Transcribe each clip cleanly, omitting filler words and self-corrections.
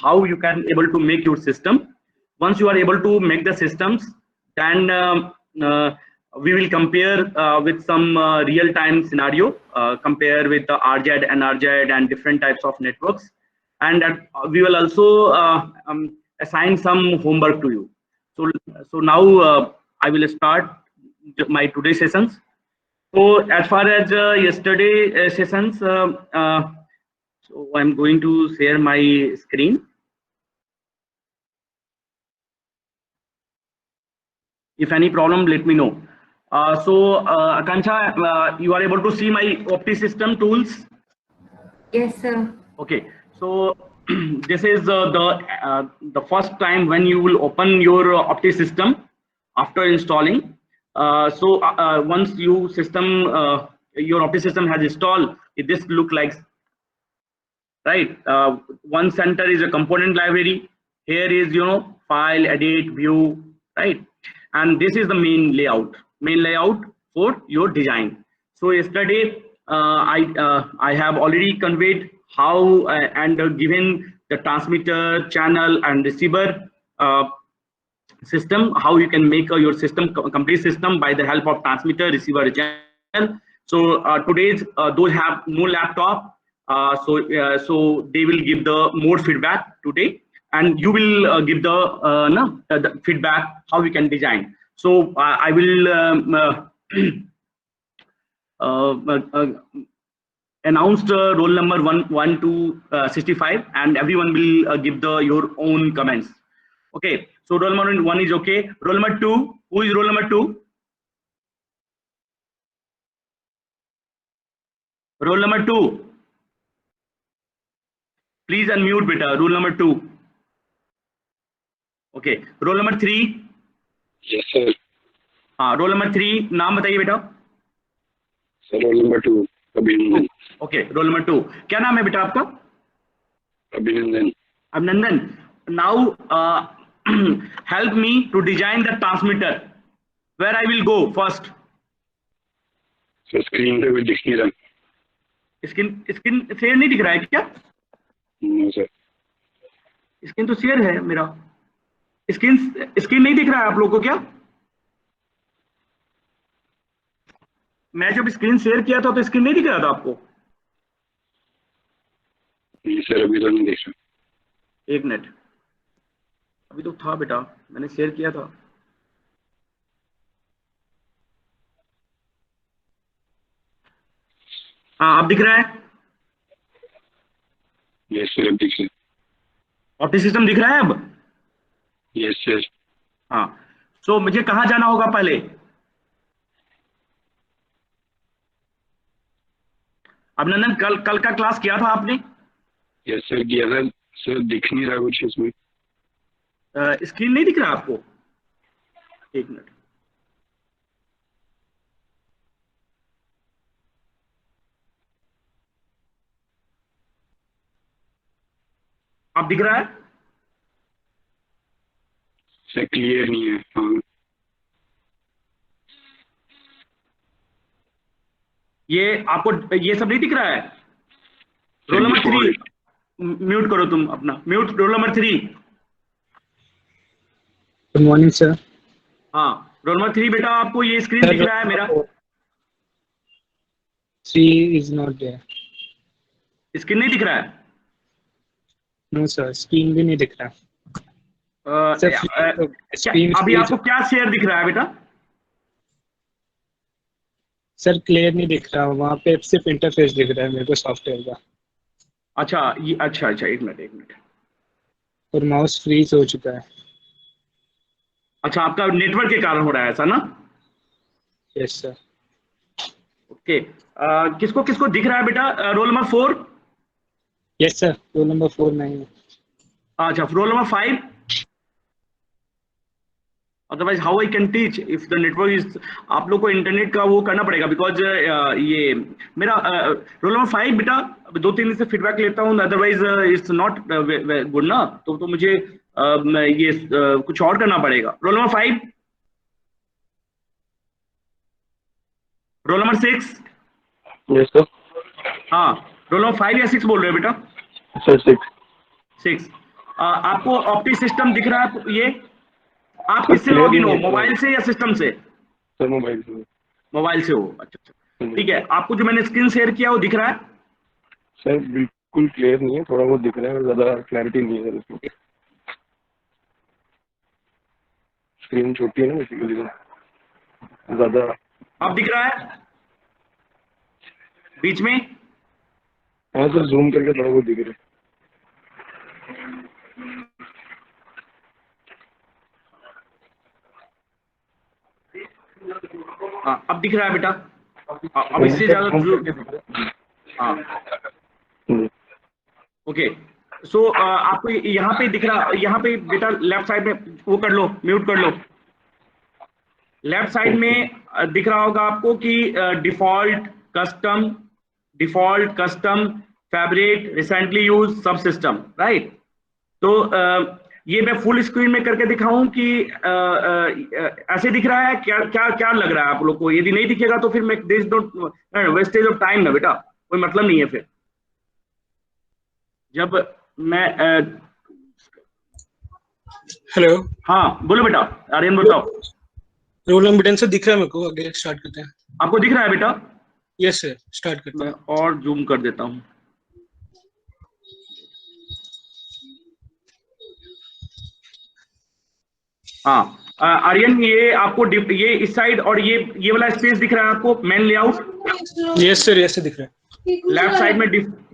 how you can able to make your system. Once you are able to make the systems, then we will compare with some real-time scenario, compare with the RZ, NRZ, and different types of networks, and we will also assign some homework to you. So now I will start my today's sessions. So as far as yesterday sessions, so I'm going to share my screen. If any problem, let me know. So Akanksha, you are able to see my OptiSystem tools? Yes, sir. Okay. So this is the first time when you will open your OptiSystem after installing. Once your OptiSystem has installed, this look like, right? One center is a component library. Here is file, edit, view, right? And this is the main layout for your design. So yesterday I have already conveyed how and given the transmitter, channel, and receiver system, how you can make your system complete system by the help of transmitter, receiver, channel. So today's those have no laptop, so they will give the more feedback today, and you will give the feedback how we can design. So I will announce the roll number 1 to 65, and everyone will give your own comments. Okay, so roll number 1 is okay. Roll number 2, who is roll number 2? Roll number 2. Please unmute beta. Roll number 2. Okay, roll number 3. Yes sir. हाँ, roll number 3, नाम बताइए बेटा. Sir roll number 2 अभिनंदन. Okay, roll number 2. क्या नाम है बेटा आपका? अभिनंदन. Abhinandan. Now help me to design the transmitter. Where I will go first? Sir screen पे भी दिख नहीं रहा. स्क्रीन शेयर नहीं दिख रहा है क्या? No sir. स्क्रीन तो शेयर है मेरा. स्क्रीन नहीं दिख रहा है आप लोगों को क्या? मैं जब स्क्रीन शेयर किया था तो स्क्रीन नहीं दिख रहा था आपको? नहीं सर अभी तो नहीं देख रहा. एक मिनट, अभी तो था बेटा, मैंने शेयर किया था. हाँ, अब दिख रहा है? यस सर अब दिख रहा है. OptiSystem दिख रहा है अब? Yes sir. हाँ, सो मुझे कहाँ जाना होगा पहले? अभिनंदन, कल का क्लास किया था आपने? यस सर किया था सर. दिख नहीं रहा कुछ इसमें. स्क्रीन नहीं दिख रहा आपको? एक मिनट. अब दिख रहा है? सर क्लियर नहीं है. हाँ ये आपको ये सब नहीं दिख रहा है? रोल नंबर 3 म्यूट करो तुम अपना. Mute roll number 3. Good morning sir. हाँ, रोल नंबर 3 बेटा, आपको ये स्क्रीन दिख रहा है मेरा? 3 is not there. स्क्रीन नहीं दिख रहा है? नो सर, स्क्रीन भी नहीं दिख रहा. स्क्रीन अभी आपको क्या शेयर दिख रहा है बेटा? सर क्लियर नहीं दिख रहा. वहाँ पे सिर्फ इंटरफेस दिख रहा है मेरे को सॉफ्टवेयर का. अच्छा, ये अच्छा, एक मिनट. और माउस फ्रीज हो चुका है. अच्छा, आपका नेटवर्क के कारण हो रहा है ऐसा ना? Yes sir. ओके, किसको किसको दिख रहा है बेटा? Roll number 4. Yes sir, roll number 4 नहीं है. अच्छा, roll number 5. Otherwise how I can teach if the network is. आप लोग को इंटरनेट का वो करना पड़ेगा, बिकॉज ये मेरा रोल नंबर 5 बेटा, 2-3 दिन से फीडबैक लेता हूँ, अदरवाइज इट्स नॉट गुड ना. तो मुझे ये कुछ और करना पड़ेगा. Roll number 5. Roll number 6. Yes sir. हाँ, रोल नंबर 5 या 6 बोल रहे हो बेटा? सर 6. आपको ऑप्टी सिस्टम दिख रहा है ये? आप किससे लॉग इन हो, मोबाइल से या सिस्टम से? सर मोबाइल से। मोबाइल से हो, अच्छा ठीक है। आपको जो मैंने स्क्रीन शेयर किया वो दिख रहा है? सर बिल्कुल क्लियर नहीं है, थोड़ा बहुत दिख रहा है, ज्यादा क्लैरिटी नहीं है सर इसमें। स्क्रीन छोटी है ना बेसिकली, ज्यादा। अब दिख रहा है बीच में? हाँ सर, जूम करके थोड़ा बहुत दिख रहा है। हाँ अब दिख रहा है बेटा। अब इससे ज्यादा हाँ ओके। सो आपको यहाँ पे दिख रहा, यहाँ पे बेटा लेफ्ट साइड में वो कर लो, म्यूट कर लो। लेफ्ट साइड में दिख रहा होगा आपको कि default custom fabric recently use सब सिस्टम, राइट? तो ये मैं फुल स्क्रीन में करके दिखाऊं कि ऐसे दिख रहा है? क्या क्या क्या लग रहा है आप लोग को? यदि नहीं दिखेगा तो फिर मैं this don't wastage of time ना बेटा, कोई मतलब नहीं है फिर। जब मैं हेलो, हाँ बोलो बेटा, आर्यन बताओ। रोल नंबर 10 से दिख रहा है मेरे को। आगे स्टार्ट करते हैं। आपको दिख रहा है बेटा? यस सर, स्टार्ट करते मैं हैं। और जूम कर देता हूँ। हाँ आर्यन, ये आपको ये इस साइड और ये वाला स्पेस दिख रहा है आपको, main layout? Yes sir, yes sir दिख रहा है। लेफ्ट साइड में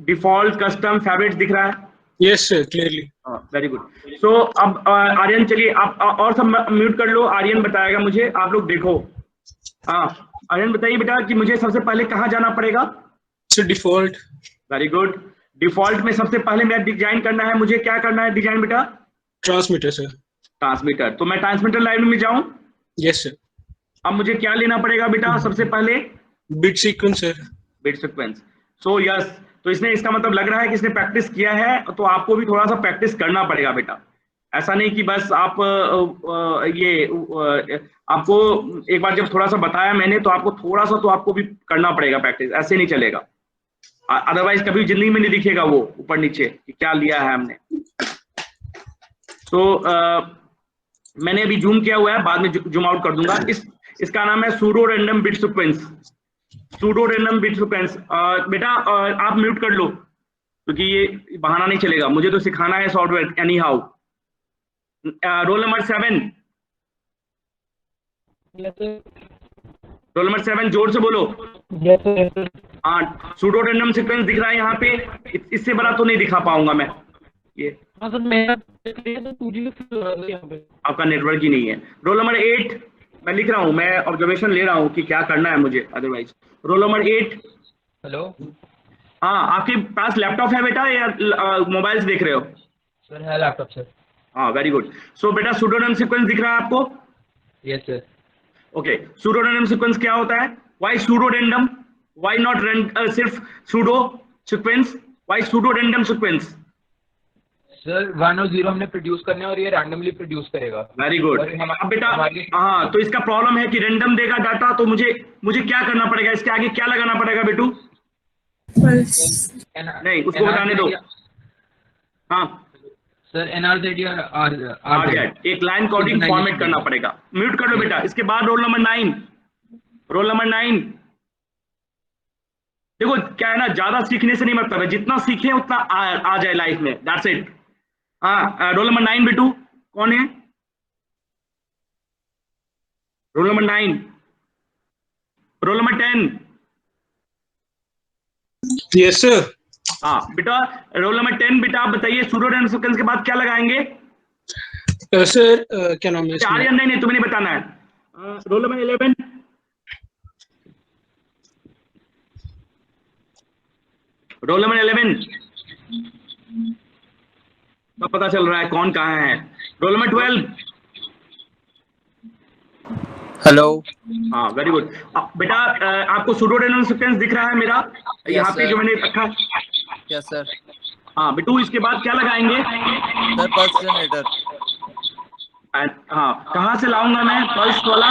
डिफॉल्ट कस्टम फैब्रिक्स दिख रहा है? Yes sir, clearly. Very good. So अब आर्यन चलिए आप और सब म्यूट कर लो, आर्यन बताएगा मुझे, आप लोग देखो। हाँ आर्यन बताइए बेटा कि मुझे सबसे पहले कहाँ जाना पड़ेगा? Sir default. Very good. Default में सबसे पहले मैं डिजाइन करना है, मुझे क्या करना है डिजाइन बेटा? Transmitter sir. ट्रांसमीटर, तो मैं ट्रांसमीटर लाइन में जाऊं? Yes sir. अब मुझे क्या लेना पड़ेगा बेटा सबसे पहले? Bit sequence sir. Bit sequence. So yes, तो इसने, इसका मतलब लग रहा है कि इसने प्रैक्टिस किया है, तो आपको भी थोड़ा सा प्रैक्टिस करना पड़ेगा बेटा। ऐसा नहीं कि बस आप आपको एक बार जब थोड़ा सा बताया मैंने तो आपको थोड़ा सा तो आपको भी करना पड़ेगा प्रैक्टिस, ऐसे नहीं चलेगा। अदरवाइज कभी जिंदगी में नहीं दिखेगा वो ऊपर नीचे कि क्या लिया है हमने। तो मैंने अभी जूम किया हुआ है, बाद में जूम आउट कर दूंगा। इसका नाम है pseudo random bit sequence. Pseudo random bit sequence. बेटा आप म्यूट कर लो क्योंकि ये बहाना नहीं चलेगा, मुझे तो सिखाना है software any how. Roll number 7, roll number 7 जोर से बोलो। हाँ, सूडो रैंडम सीक्वेंस दिख रहा है यहाँ पे, इससे बड़ा तो नहीं दिखा पाऊंगा मैं ये। आपका नेटवर्क ही नहीं है। रोल नंबर 8 मैं लिख रहा हूँ, मैं ऑब्जर्वेशन ले रहा हूँ कि क्या करना है मुझे अदरवाइज। Roll number 8। हेलो। हाँ, आपके पास लैपटॉप है बेटा या मोबाइल से देख रहे हो? सर है लैपटॉप सर। हाँ वेरी गुड। सो बेटा सूडो रैंडम सीक्वेंस दिख रहा है आपको? Yes sir. Okay, pseudo random sequence क्या होता है? Why pseudo random, why not सिर्फ pseudo sequence, why pseudo random sequence? Sir 1 और 0 हमने प्रोड्यूस करने और ये रैंडमली प्रोड्यूस करेगा। Very good. अब बेटा हाँ, तो इसका प्रॉब्लम है कि रैंडम देगा डाटा, तो मुझे क्या करना पड़ेगा? इसके आगे क्या लगाना पड़ेगा बेटू? नहीं, उसको बताने दो। हाँ सर NRZ या RZ एक लाइन कोडिंग फॉर्मेट करना पड़ेगा। म्यूट कर लो बेटा। इसके बाद रोल नंबर 9। रोल नंबर 9 देखो क्या है ना, ज्यादा सीखने से नहीं मतलब है, जितना सीखे उतना आ जाए लाइफ में, दैट्स इट। हाँ रोल नंबर 9 बेटू कौन है? Roll number 9। Roll number 10। Yes sir. हाँ बेटा, रोल नंबर 10 बेटा आप बताइए सूडो रैंडम सीक्वेंस के बाद क्या लगाएंगे? सर क्या नाम है आर्यन नहीं तुम्हें नहीं बताना है। Roll number 11। रोल नंबर 11 तो पता चल रहा है कौन कहाँ है। Roll number 12। हेलो। हाँ वेरी गुड। बेटा आपको सूडो रैंडम सीक्वेंस दिख रहा है मेरा यहाँ पे जो मैंने रखा? Yes sir. हाँ बेटू, इसके बाद क्या लगाएंगे? Sir pulse generator. हाँ, कहाँ से लाऊंगा मैं पल्स वाला?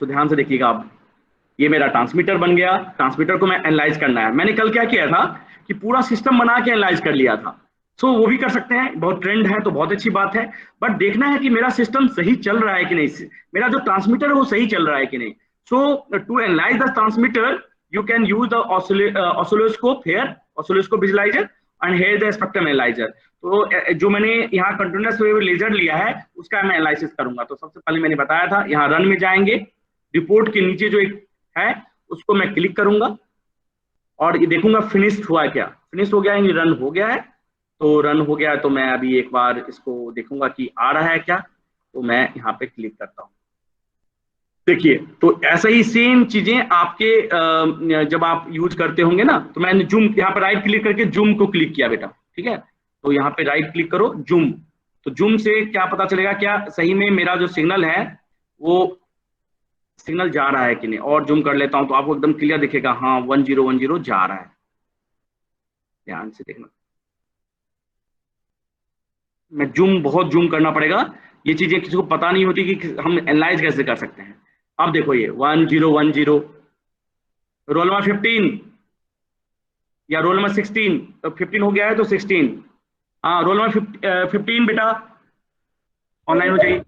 सो ध्यान से देखिएगा आप, ये मेरा ट्रांसमीटर बन गया। ट्रांसमीटर को मैं एनालाइज करना है। मैंने कल क्या किया था कि पूरा सिस्टम बना के एनालाइज कर लिया था। सो वो भी कर सकते हैं, बहुत ट्रेंड है तो बहुत अच्छी बात है, बट देखना है कि मेरा सिस्टम सही चल रहा है कि नहीं, मेरा जो ट्रांसमीटर है वो सही चल रहा है कि नहीं। So to analyse the transmitter you can use the oscilloscope here, oscilloscope visualiser and here the spectrum analyser. तो जो मैंने यहाँ कंटिन्यूअस वेव लेजर लिया है उसका मैं एनालिसिस करूंगा। तो सबसे पहले मैंने बताया था, यहाँ रन में जाएंगे, रिपोर्ट के नीचे जो एक है उसको मैं क्लिक करूंगा और ये देखूंगा फिनिश्ड हुआ है क्या। फिनिश हो गया है, रन हो गया है। तो रन हो गया है तो मैं अभी एक बार इसको देखूंगा कि आ रहा है क्या। तो मैं यहाँ पे क्लिक करता हूँ, देखिए। तो ऐसा ही सेम चीजें आपके जब आप यूज करते होंगे ना, तो मैंने जूम यहाँ पे राइट क्लिक करके जूम को क्लिक किया बेटा, ठीक है। तो यहाँ पे राइट क्लिक करो जूम। तो जूम से क्या पता चलेगा, क्या सही में मेरा जो सिग्नल है वो सिग्नल जा रहा है कि नहीं। और जूम कर लेता हूं तो आपको एकदम क्लियर दिखेगा, हाँ 1010 जा रहा है। ध्यान से देखना, मैं बहुत जूम करना पड़ेगा, ये चीजें किसी को पता नहीं होती कि हम एनालाइज कैसे कर सकते हैं। अब देखो ये 1010, रोल नंबर 15 या रोल नंबर 16, 15 हो गया है तो 16, हाँ रोल नंबर 15 बेटा ऑनलाइन हो जाइए।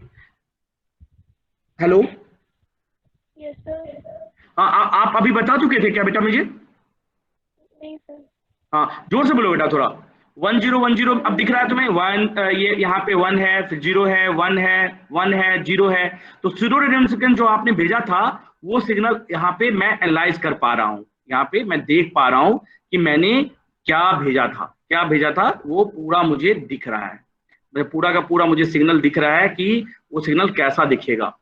Hello, yes sir. हाँ आप अभी बता चुके थे क्या बेटा मुझे? नहीं सर। हाँ जोर से बोलो बेटा थोड़ा। 1010 अब दिख रहा है तुम्हें? 1 ये यहाँ पे 1 है, फिर 0 है, 1 है, 1 है, 0 है। तो 0 रेडियन सेकेंड जो आपने भेजा था वो सिग्नल यहाँ पे मैं एनालाइज कर पा रहा हूँ। यहाँ पे मैं देख पा रहा हूँ कि मैंने क्या भेजा था, वो पूरा मुझे दिख रहा है। पूरा का पूरा मुझे सिग्नल दिख रहा है कि वो सिग्नल कैसा दिखेगा।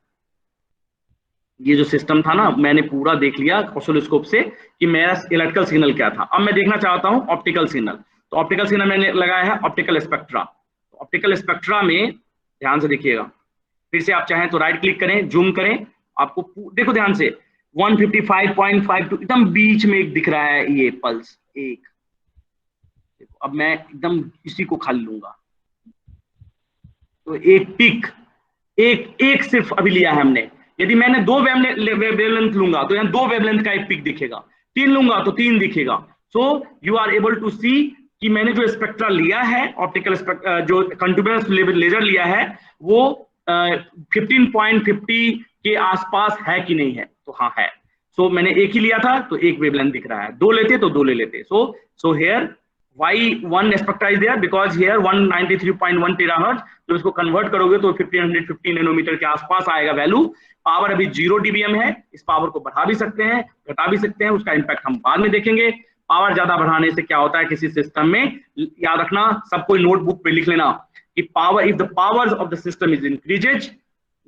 ये जो सिस्टम था ना, मैंने पूरा देख लिया ऑसिलोस्कोप से कि मेरा इलेक्ट्रिकल सिग्नल क्या था। अब मैं देखना चाहता हूँ ऑप्टिकल सिग्नल। तो ऑप्टिकल सिग्नल मैंने लगाया है ऑप्टिकल स्पेक्ट्रा। तो ऑप्टिकल स्पेक्ट्रा में ध्यान से देखिएगा, फिर से आप चाहें तो राइट क्लिक करें, जूम करें, आपको देखो ध्यान से 155.52 एकदम बीच में एक दिख रहा है ये पल्स एक। अब मैं एकदम इसी को खाली लूंगा तो एक पिक एक सिर्फ अभी लिया है हमने। यदि मैंने 2 वेवलेंथ लूंगा तो यहाँ 2 वेवलेंथ का एक पिक दिखेगा, 3 लूंगा तो 3 दिखेगा। So you are able to see कि मैंने जो स्पेक्ट्रा लिया है, ऑप्टिकल जो कंटिन्यूअस लेजर लिया है वो 15.50 के आसपास है कि नहीं है। तो हाँ है। सो मैंने एक ही लिया था तो एक वेवलेंथ दिख रहा है, 2 लेते तो 2 ले लेते। So here why 1 spectra is there because here 193.1 terahertz, तो इसको कन्वर्ट करोगे तो 1550 नैनोमीटर के आसपास आएगा वैल्यू। पावर अभी 0 dBm है, इस पावर को बढ़ा भी सकते हैं, घटा भी सकते हैं, उसका इम्पैक्ट हम बाद में देखेंगे। पावर ज्यादा बढ़ाने से क्या होता है किसी सिस्टम में, याद रखना, सब कोई नोटबुक पे लिख लेना कि power, if the powers of the system is increases,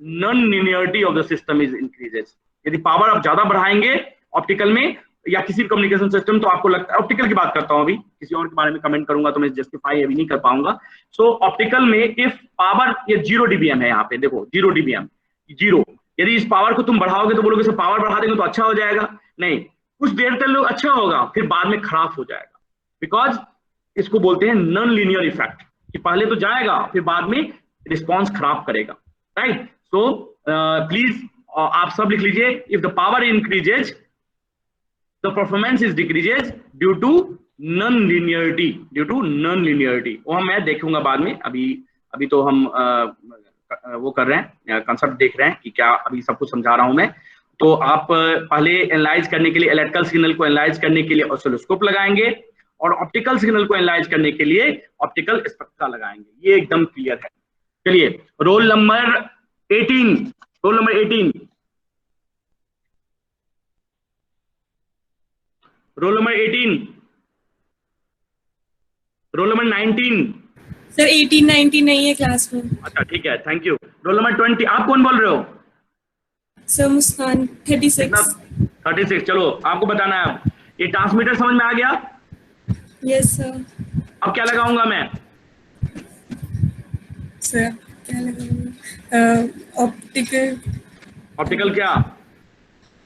non linearity of the system is increases. यदि पावर आप ज्यादा बढ़ाएंगे ऑप्टिकल में या किसी भी कम्युनिकेशन सिस्टम, तो आपको लगता है, ऑप्टिकल की बात करता हूं, अभी किसी और के बारे में कमेंट करूंगा तो मैं जस्टिफाई अभी नहीं कर पाऊंगा। सो ऑप्टिकल में इफ पावर, ये 0 dBm है, यहाँ पे देखो 0 dBm 0, यदि इस पावर को तुम बढ़ाओगे तो बोलोगे सर पावर बढ़ा देंगे तो अच्छा हो जाएगा, नहीं, कुछ देर तक लोग अच्छा होगा फिर बाद में खराब हो जाएगा, बिकॉज इसको बोलते हैं नॉन लीनियर इफेक्ट, कि पहले तो जाएगा फिर बाद में रिस्पॉन्स खराब करेगा, राइट। सो प्लीज आप सब लिख लीजिए, if the power increases the performance is decreases due to non-linearity, वो मैं देखूंगा बाद में। अभी तो हम वो कर रहे हैं, कंसेप्ट देख रहे हैं कि क्या, अभी सब कुछ समझा रहा हूं मैं। तो आप पहले एनालाइज करने के लिए, इलेक्ट्रिकल सिग्नल को एनालाइज करने के लिए ऑसिलोस्कोप लगाएंगे और ऑप्टिकल सिग्नल को एनालाइज करने के लिए ऑप्टिकल स्पेक्ट्रा लगाएंगे। ये एकदम क्लियर है। चलिए roll number 18, roll number 18, roll number 18, roll number 19। Sir 18 19 नहीं है क्लास में। अच्छा ठीक है, थैंक यू। रोल नंबर 20, आप कौन बोल रहे हो? सर मुस्कान 36। 36, चलो आपको बताना है। अब ये ट्रांसमीटर समझ में आ गया? Yes sir. अब क्या लगाऊंगा मैं? सर क्या लगाऊंगा? ऑप्टिकल क्या?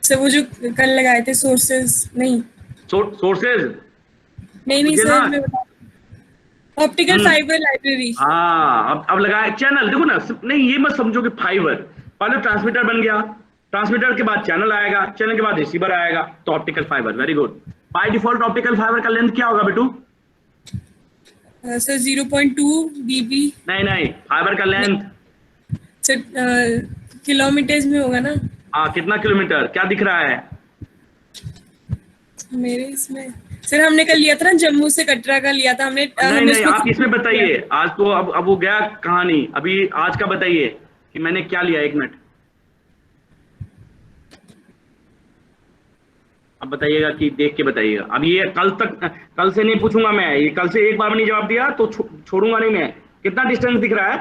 सर वो जो कल लगाए थे, सोर्सेज नहीं, सोर्सेज नहीं सर, ऑप्टिकल फाइबर लाइब्रेरी। हाँ अब लगाया चैनल। देखो ना, नहीं ये मत समझो कि फाइबर, पहले ट्रांसमीटर बन गया, ट्रांसमीटर के बाद चैनल आएगा, चैनल के बाद रिसीवर आएगा, तो optical fibre. Very good. By default optical fibre का लेंथ क्या होगा बेटू? Sir 0.2 dB। नहीं, फाइबर का लेंथ सर किलोमीटर्स में होगा ना? हाँ, कितना किलोमीटर? क्या दिख रहा है मेरे इसमें? सर हमने कल लिया था ना, जम्मू से कटरा का लिया था हमने। नहीं, आप इसमें बताइए। आज तो अब वो गया कहानी, अभी आज का बताइए कि मैंने क्या लिया। 1 मिनट, अब बताइएगा कि देख के बताइएगा। अब ये कल से नहीं पूछूंगा मैं, ये कल से एक बार में नहीं जवाब दिया तो छोड़ूंगा नहीं मैं। कितना डिस्टेंस दिख रहा है?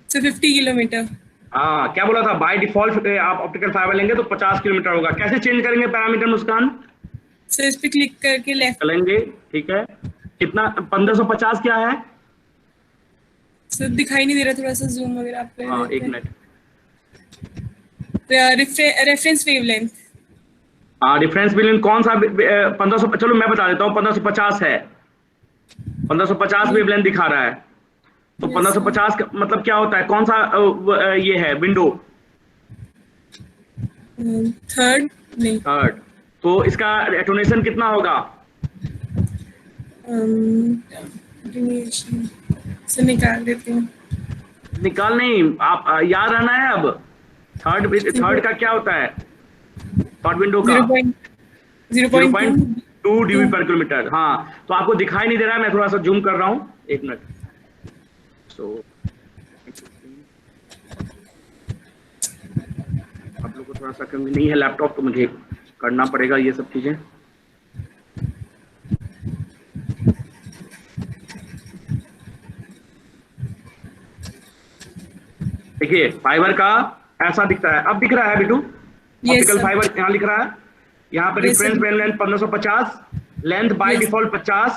Sir 50 kilometre. हाँ, क्या बोला था? बाय डिफॉल्ट आप ऑप्टिकल फाइबर लेंगे तो 50 किलोमीटर होगा। कैसे चेंज करेंगे पैरामीटर मुस्कान? सर इस पे क्लिक करके लेफ्ट चलेंगे, ठीक है। कितना 1550 क्या है? सर दिखाई नहीं दे रहा, थोड़ा सा जूम वगैरह आप कर हाँ, देते 1 हैं। मिनट। Reference wavelength. हाँ, डिफरेंस बिलियन कौन सा? 1500, चलो मैं बता देता हूँ, 1550 है। 1550 वेवलेंथ दिखा रहा है। तो 1550 का मतलब क्या होता है? कौन सा ये है विंडो? थर्ड नहीं, थर्ड। तो इसका एटोनेशन कितना होगा? से निकाल देती हूँ। निकाल नहीं, आप याद रहना है। अब थर्ड का क्या होता है? थर्ड विंडो का 0.2 dB पर किलोमीटर। हाँ, तो आपको दिखाई नहीं दे रहा है, मैं थोड़ा सा जूम कर रहा हूँ। 1 मिनट। आप लोग को थोड़ा सा कम नहीं है लैपटॉप, तो मुझे करना पड़ेगा ये सब चीजें। देखिए, फाइबर का ऐसा दिखता है। अब दिख रहा है बेटू? ऑप्टिकल फाइबर यहाँ लिख रहा है, यहाँ पे reference pen length 1550, length by default 50,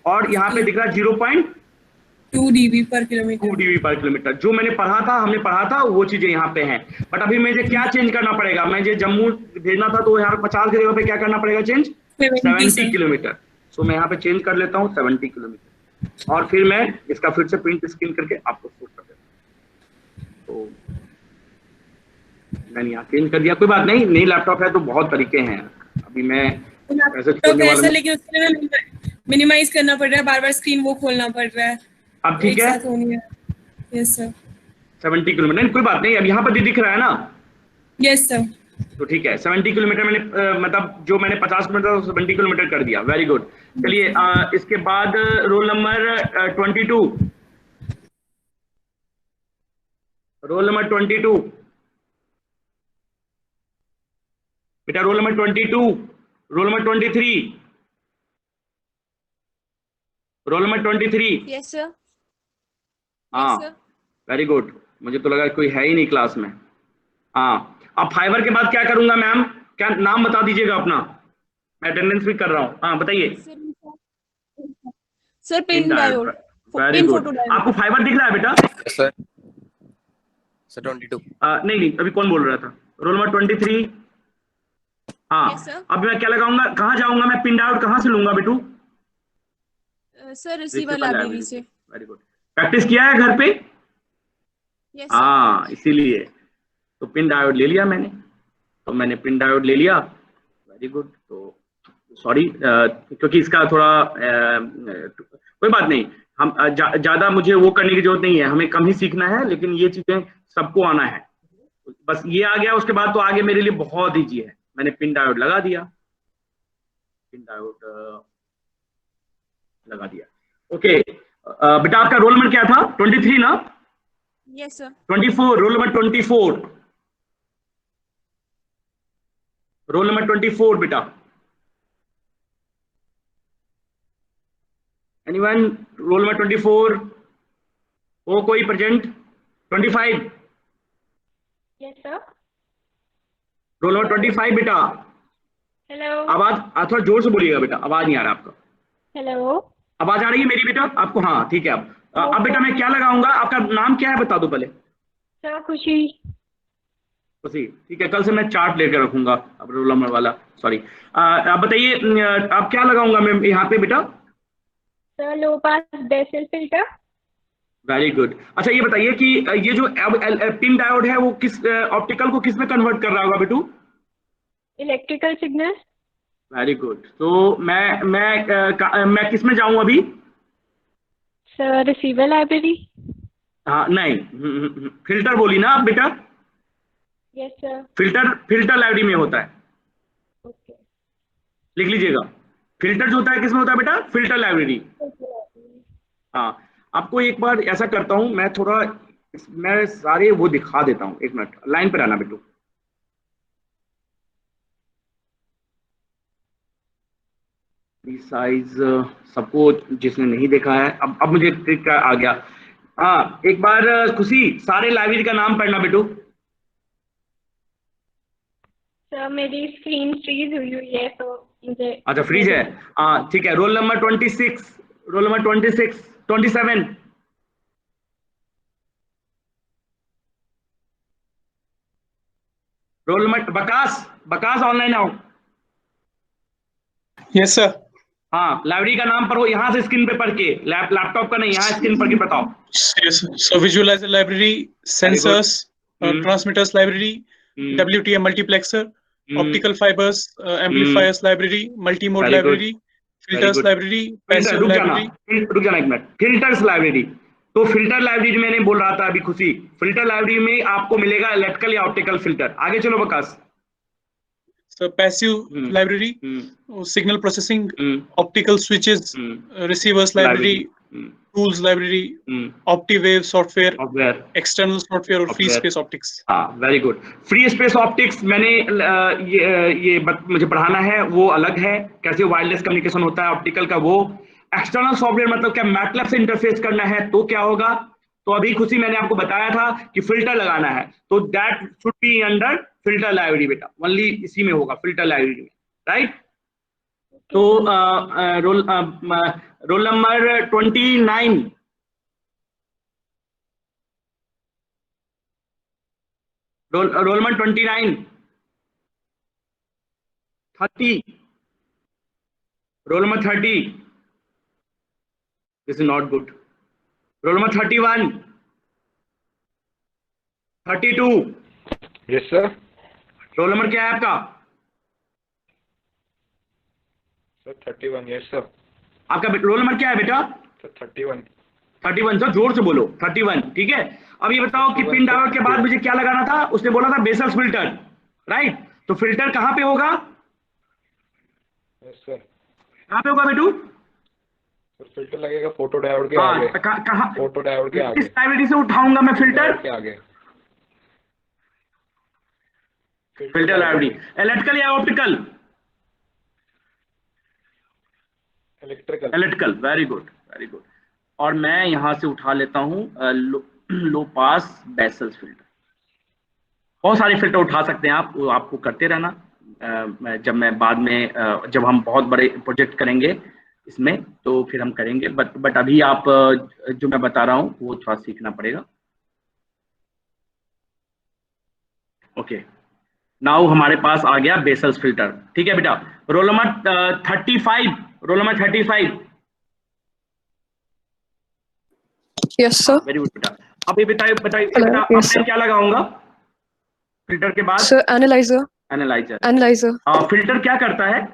और यहाँ पे दिख रहा है 0.2 dB पर किलोमीटर। 2 dB पर किलोमीटर। जो हमने पढ़ा था वो चीजें यहाँ पे हैं। बट अभी मुझे क्या चेंज करना पड़ेगा? मुझे जम्मू भेजना था तो यहाँ 50 की जगह पे क्या करना पड़ेगा? Change 70 kilometre. सो मैं यहाँ पे चेंज कर लेता हूँ 70 किलोमीटर, और फिर मैं इसका फिर से प्रिंट स्क्रीन करके आपको शो कर देता हूँ। तो मैंने यहाँ चेंज कर दिया। कोई बात नहीं, नई लैपटॉप है तो बहुत तरीके हैं। अभी मैं ऐसे छोड़ने वाला, लेकिन उसके लिए मिनिमाइज करना पड़ रहा है, बार बार स्क्रीन वो खोलना पड़ रहा है। अब ठीक है। Yes sir. 70 किलोमीटर। नहीं, कोई बात नहीं, अब यहाँ पर दिख रहा है ना? Yes sir. तो ठीक है, 70 किलोमीटर मैंने मतलब जो मैंने 50 किलोमीटर 70 किलोमीटर कर दिया। Very good. चलिए, इसके बाद रोल नंबर 22। रोल नंबर 22 बेटा, roll number 22, roll number 23, roll number 23। Yes sir. हाँ, वेरी गुड। मुझे तो लगा कोई है ही नहीं क्लास में। हाँ, अब फाइबर के बाद क्या करूंगा मैम? क्या नाम बता दीजिएगा अपना, मैं अटेंडेंस भी कर रहा हूँ। हाँ, बताइए। Sir pin diode. Very good. आपको फाइबर दिख रहा है बेटा? सर 22। नहीं, अभी कौन बोल रहा था? Roll number 23। हाँ, अब मैं क्या लगाऊंगा? कहाँ जाऊंगा मैं? पिन डायोड कहाँ से लूंगा बेटू? सर रिसीवर लाइब्रेरी से। Very good. प्रैक्टिस किया है घर पे? हाँ, इसीलिए तो पिन डायोड ले लिया मैंने। तो मैंने पिन डायोड ले लिया। Very good. तो सॉरी, क्योंकि इसका थोड़ा कोई बात नहीं, हम ज्यादा मुझे वो करने की जरूरत नहीं है, हमें कम ही सीखना है, लेकिन ये चीजें सबको आना है। बस ये आ गया, उसके बाद तो आगे मेरे लिए बहुत ईजी है। मैंने पिन डायोड लगा दिया, पिन डायोड लगा दिया। ओके बेटा, आपका रोल नंबर क्या था? 23 ना? Yes sir. 24, roll number 24, roll number 24 बेटा। एनीवन? रोल नंबर 24 हो कोई present? 25? Yes sir. Roll number 25 बेटा। हेलो। आवाज थोड़ा जोर से बोलिएगा बेटा, आवाज नहीं आ रहा आपका। हेलो। आवाज आ रही है मेरी बेटा आपको? हाँ, ठीक है। अब बेटा मैं क्या लगाऊंगा? आपका नाम क्या है बता दो पहले। सर खुशी। खुशी, ठीक है। कल से मैं चार्ट लेकर रखूंगा अब रोल नंबर वाला। सॉरी, आप बताइए आप क्या लगाऊंगा मैं यहाँ पे बेटा? सर लो पास बेसिल फिल्टर। Very good. अच्छा ये बताइए कि ये जो पिन डायोड है वो किस ऑप्टिकल को किस में कन्वर्ट कर रहा होगा बेटू? Electrical signal. Very good. तो मैं किस में जाऊं अभी? Sir receiver library. हाँ नहीं, फिल्टर बोली ना आप बेटा? Yes sir. फिल्टर लाइब्रेरी में होता है, ओके। लिख लीजिएगा। फिल्टर जो होता है किसमें होता है बेटा? Filter library. हाँ, आपको एक बार ऐसा करता हूं, मैं सारे वो दिखा देता हूं। एक मिनट लाइन पर आना बेटू। साइज सबको जिसने नहीं देखा है, अब मुझे ट्रिक आ गया। हाँ एक बार खुशी सारे लाइब्रेरी का नाम पढ़ना बेटू। सर मेरी स्क्रीन फ्रीज हुई है तो मुझे। अच्छा फ्रीज है, हाँ ठीक है। Roll number 26, roll number 26, 27, roll number बकास ऑनलाइन आओ। Yes sir. हाँ लाइब्रेरी का नाम पढ़ो, यहाँ से स्क्रीन पे पढ़ के, लैपटॉप का नहीं, यहाँ स्क्रीन पढ़ के बताओ। So visualizer library, sensors, transmitters library, WTM multiplexer, optical fibers, amplifiers library, multimode Very good. library, filters library, passive library. रुक जाना एक मिनट। फिल्टर्स लाइब्रेरी, तो फिल्टर लाइब्रेरी मैंने बोल रहा था अभी खुशी, फिल्टर लाइब्रेरी में आपको मिलेगा इलेक्ट्रिकल या ऑप्टिकल फिल्टर। आगे चलो बकास। So passive library, signal processing, optical switches, receivers library, tools library, OptiWave software, external software और free space optics। हाँ very good. Free space optics मैंने मुझे पढ़ाना है, वो अलग है, कैसे वायरलेस कम्युनिकेशन होता है ऑप्टिकल का वो। एक्सटर्नल सॉफ्टवेयर मतलब क्या मैटलैब से इंटरफेस करना है तो क्या होगा? तो अभी खुशी मैंने आपको बताया था कि फिल्टर लगाना है, तो that should be under filter library बेटा, ओनली इसी में होगा, फिल्टर लाइब्रेरी में, राइट? तो roll number 29, roll number 29, 30, roll number 30, this is not good. Roll number 31, 32। Yes sir. Roll number क्या है आपका? सर 31। Yes sir. आपका रोल नंबर क्या है बेटा? सर 31। 31 सर, जोर से बोलो। 31 ठीक है। अब ये बताओ कि पिन डायोड के बाद मुझे क्या लगाना था? उसने बोला था बेसल फिल्टर, राइट? तो फिल्टर कहाँ पे होगा? Yes sir. कहाँ पे होगा बेटू? सर फिल्टर लगेगा फोटो डायोड के आगे। कहाँ? फोटो डायोड के आगे। किस लाइब्रेरी से उठाऊंगा मैं फिल्टर? के आगे। फिल्टर लाइब्रेरी, इलेक्ट्रिकल या optical? Electrical. Very good very good. और मैं यहां से उठा लेता हूं लो पास बेसल फिल्टर। बहुत सारे फिल्टर उठा सकते हैं आप, वो आपको करते रहना। जब मैं बाद में जब हम बहुत बड़े प्रोजेक्ट करेंगे इसमें तो फिर हम करेंगे, बट अभी आप जो मैं बता रहा हूं वो थोड़ा सीखना पड़ेगा। ओके, नाउ हमारे पास आ गया बेसल्स फिल्टर, ठीक है बेटा। Roll number 35, roll number 35। Yes sir. Very good बेटा। अब ये बताइए बेटा, अब मैं क्या लगाऊंगा फिल्टर के बाद? Sir analyser. फिल्टर क्या करता है?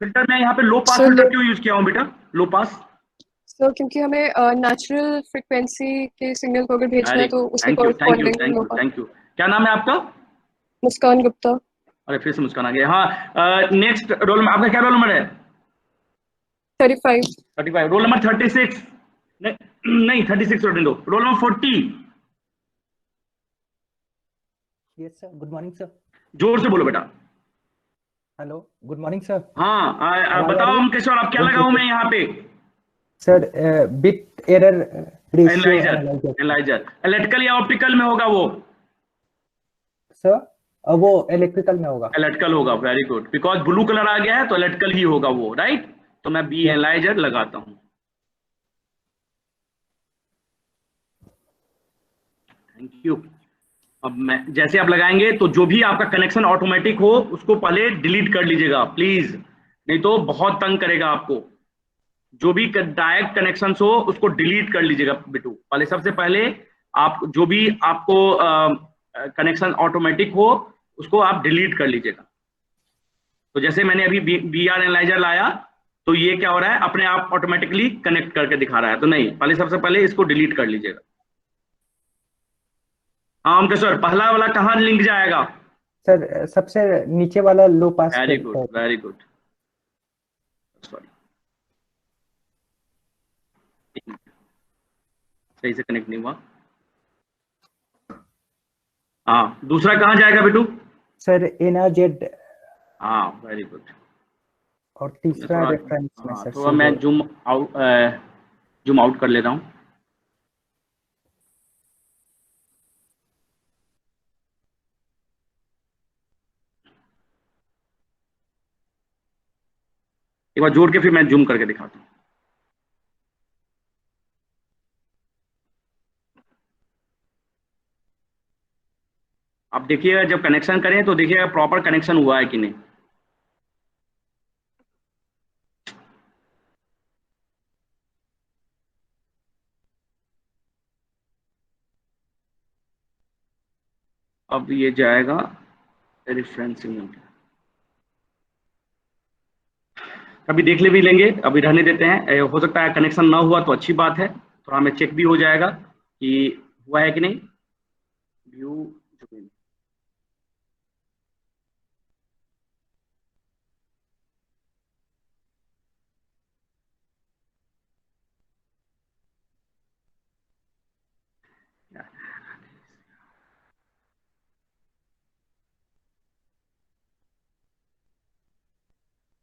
फिल्टर में यहाँ पे लो पास फिल्टर क्यों यूज किया हूँ बेटा? लो पास सर क्योंकि हमें नेचुरल फ्रीक्वेंसी के सिग्नल को अगर भेजना है तो उसके कॉरेस्पॉन्डिंग। Thank you. क्या नाम है आपका? मुस्कान गुप्ता। अरे फिर से मुस्कान आ गया। हाँ नेक्स्ट रोल नंबर, आपका क्या रोल नंबर है? 35। रोल नंबर 36 नहीं 36 roll number 40। Yes sir, good morning sir. जोर से बोलो बेटा। Hello, good morning sir. हाँ बताओ हम कैसे, आप क्या लगाऊं मैं यहाँ पे? Sir bit error analyser. Electrical या ऑप्टिकल में होगा वो? सर वो इलेक्ट्रिकल में होगा। इलेक्ट्रिकल होगा, very good. Because blue colour आ गया है तो इलेक्ट्रिकल ही होगा वो, राइट? तो मैं बी एनालाइजर लगाता हूँ। Thank you. अब मैं जैसे आप लगाएंगे तो जो भी आपका कनेक्शन ऑटोमेटिक हो उसको पहले डिलीट कर लीजिएगा प्लीज, नहीं तो बहुत तंग करेगा आपको। जो भी डायरेक्ट कनेक्शन हो उसको डिलीट कर लीजिएगा बिटू। पहले सबसे पहले आप जो भी आपको कनेक्शन ऑटोमेटिक हो उसको आप डिलीट कर लीजिएगा। तो जैसे मैंने अभी BR एनालाइजर लाया तो ये क्या हो रहा है, अपने आप ऑटोमेटिकली कनेक्ट करके दिखा रहा है। तो नहीं, पहले सबसे पहले इसको डिलीट कर लीजिएगा। हाँ ओमके सर, पहला वाला कहाँ लिंक जाएगा? सर सबसे नीचे वाला low pass. Very good, very good. Sorry, सही से कनेक्ट नहीं हुआ। हाँ, दूसरा कहाँ जाएगा बेटू? Sir NRZ। हाँ वेरी गुड। और तीसरा रेफरेंस में सर। थोड़ा मैं जूम आउट कर ले रहा हूँ। एक बार जोड़ के फिर मैं जूम करके दिखाता हूँ। अब देखिएगा जब कनेक्शन करें तो देखिएगा प्रॉपर कनेक्शन हुआ है कि नहीं। अब ये जाएगा रेफरेंसिंग। अभी देख ले भी लेंगे, अभी रहने देते हैं। हो सकता है कनेक्शन ना हुआ तो अच्छी बात है, थोड़ा हमें चेक भी हो जाएगा कि हुआ है कि नहीं। व्यू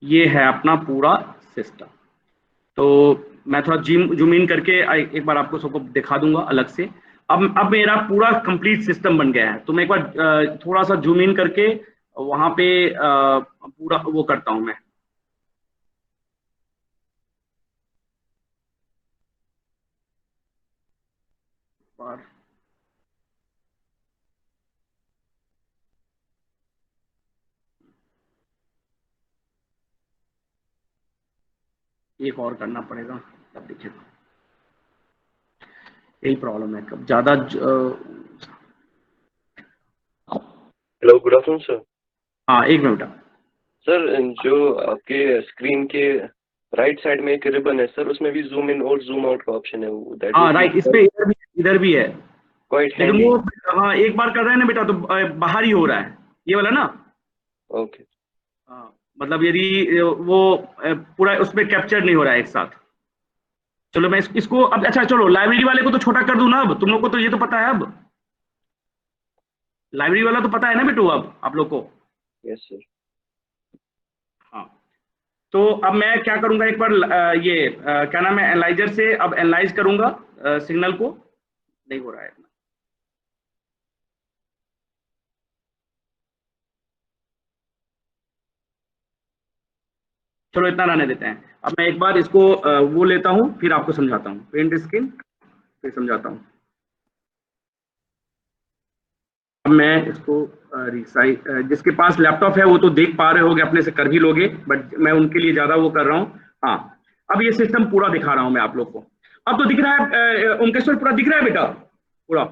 ये है अपना पूरा सिस्टम। तो मैं थोड़ा जूम इन करके एक बार आपको सबको दिखा दूंगा अलग से। अब मेरा पूरा कंप्लीट सिस्टम बन गया है। तो मैं एक बार थोड़ा सा जूम इन करके वहां पे पूरा वो करता हूं मैं। एक और करना पड़ेगा तब दिखेगा। यही प्रॉब्लम है, कब ज्यादा। Hello, good afternoon sir. हाँ एक मिनट सर, जो आपके स्क्रीन के राइट साइड में एक रिबन है सर, उसमें भी जूम इन और जूम आउट का ऑप्शन है वो। हाँ राइट, इस पे इधर भी है। क्वाइट लेकिन वो हाँ एक बार कर रहे हैं ना बेटा तो बाहर ही हो रहा है ये वाला ना। ओके। हाँ मतलब यदि वो पूरा उसमें कैप्चर नहीं हो रहा है एक साथ। चलो मैं इसको अब, अच्छा चलो लाइब्रेरी वाले को तो छोटा कर दूं ना। अब तुम लोग को तो ये तो पता है, अब लाइब्रेरी वाला तो पता है ना बेटू अब आप लोग को। Yes sir. हाँ तो अब मैं क्या करूंगा, एक बार ये क्या नाम है, एनालाइजर से अब एनालाइज करूंगा सिग्नल को। नहीं हो रहा है। चलो इतना रहने देते हैं। अब मैं एक बार इसको वो लेता हूं, फिर आपको समझाता हूं। पेंट स्क्रीन फिर समझाता हूं। अब मैं इसको रिसाइज, जिसके पास लैपटॉप है वो तो देख पा रहे होगे, अपने से कर भी लोगे, बट मैं उनके लिए ज्यादा वो कर रहा हूँ। हाँ अब ये सिस्टम पूरा दिखा रहा हूं मैं आप लोग को। अब तो दिख रहा है ओमकेश्वर, पूरा दिख रहा है बेटा पूरा?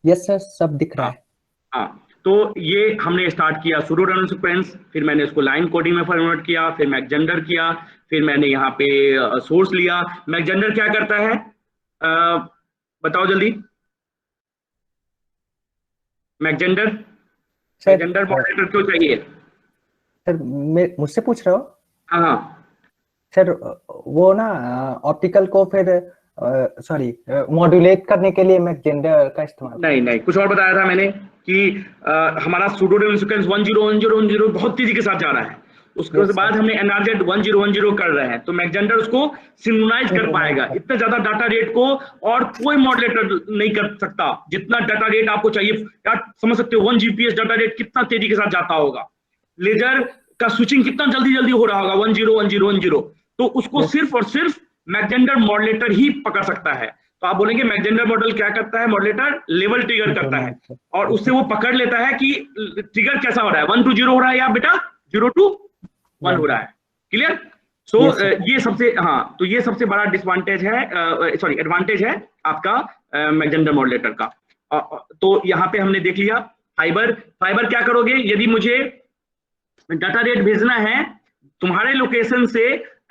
यस सर, सब दिख रहा है। हाँ तो ये हमने स्टार्ट किया सुडो रन सीक्वेंस, फिर मैंने उसको लाइन कोडिंग में कन्वर्ट किया, फिर मैकजेंडर किया, फिर मैंने यहाँ पे सोर्स लिया। मैकजेंडर क्या करता है बताओ जल्दी। मैकजेंडर मॉडरेटर क्यों चाहिए? सर मुझसे पूछ रहे हो? हाँ सर वो ना ऑप्टिकल को फिर सॉरी मॉड्यूलेट करने के लिए मैकजेंडर का इस्तेमाल। नहीं कुछ और बताया था मैंने कि हमारा सूडो रन सीक्वेंस 101010 बहुत तेजी के साथ जा रहा है। उसके बाद हमने NRZ 1010 कर रहे हैं, तो मैकजेंडर उसको सिंक्रोनाइज कर पाएगा। इतना ज्यादा डाटा रेट को और कोई मॉडुलेटर नहीं कर सकता जितना डाटा रेट आपको चाहिए। यार समझ सकते हो 1 Gbps डाटा रेट कितना तेजी के साथ जाता होगा। लेजर का स्विचिंग कितना जल्दी हो रहा होगा 101010। तो उसको सिर्फ और सिर्फ मैकजेंडर मॉडुलेटर ही पकड़ सकता है। तो आप बोलेंगे मैकजेंडर मॉडल क्या करता है? मॉडुलेटर लेवल ट्रिगर करता है और उससे वो पकड़ लेता है कि ट्रिगर कैसा हो रहा है, 1 to 0 हो रहा है या बेटा 0 to 1 हो रहा है। क्लियर? सो ये सबसे, हाँ, तो ये सबसे बड़ा डिसएडवांटेज है, सॉरी एडवांटेज है आपका मैकजेंडर मॉड्यूलेटर का। तो यहाँ पे हमने देख लिया फाइबर क्या करोगे, यदि मुझे डाटा रेट भेजना है तुम्हारे लोकेशन से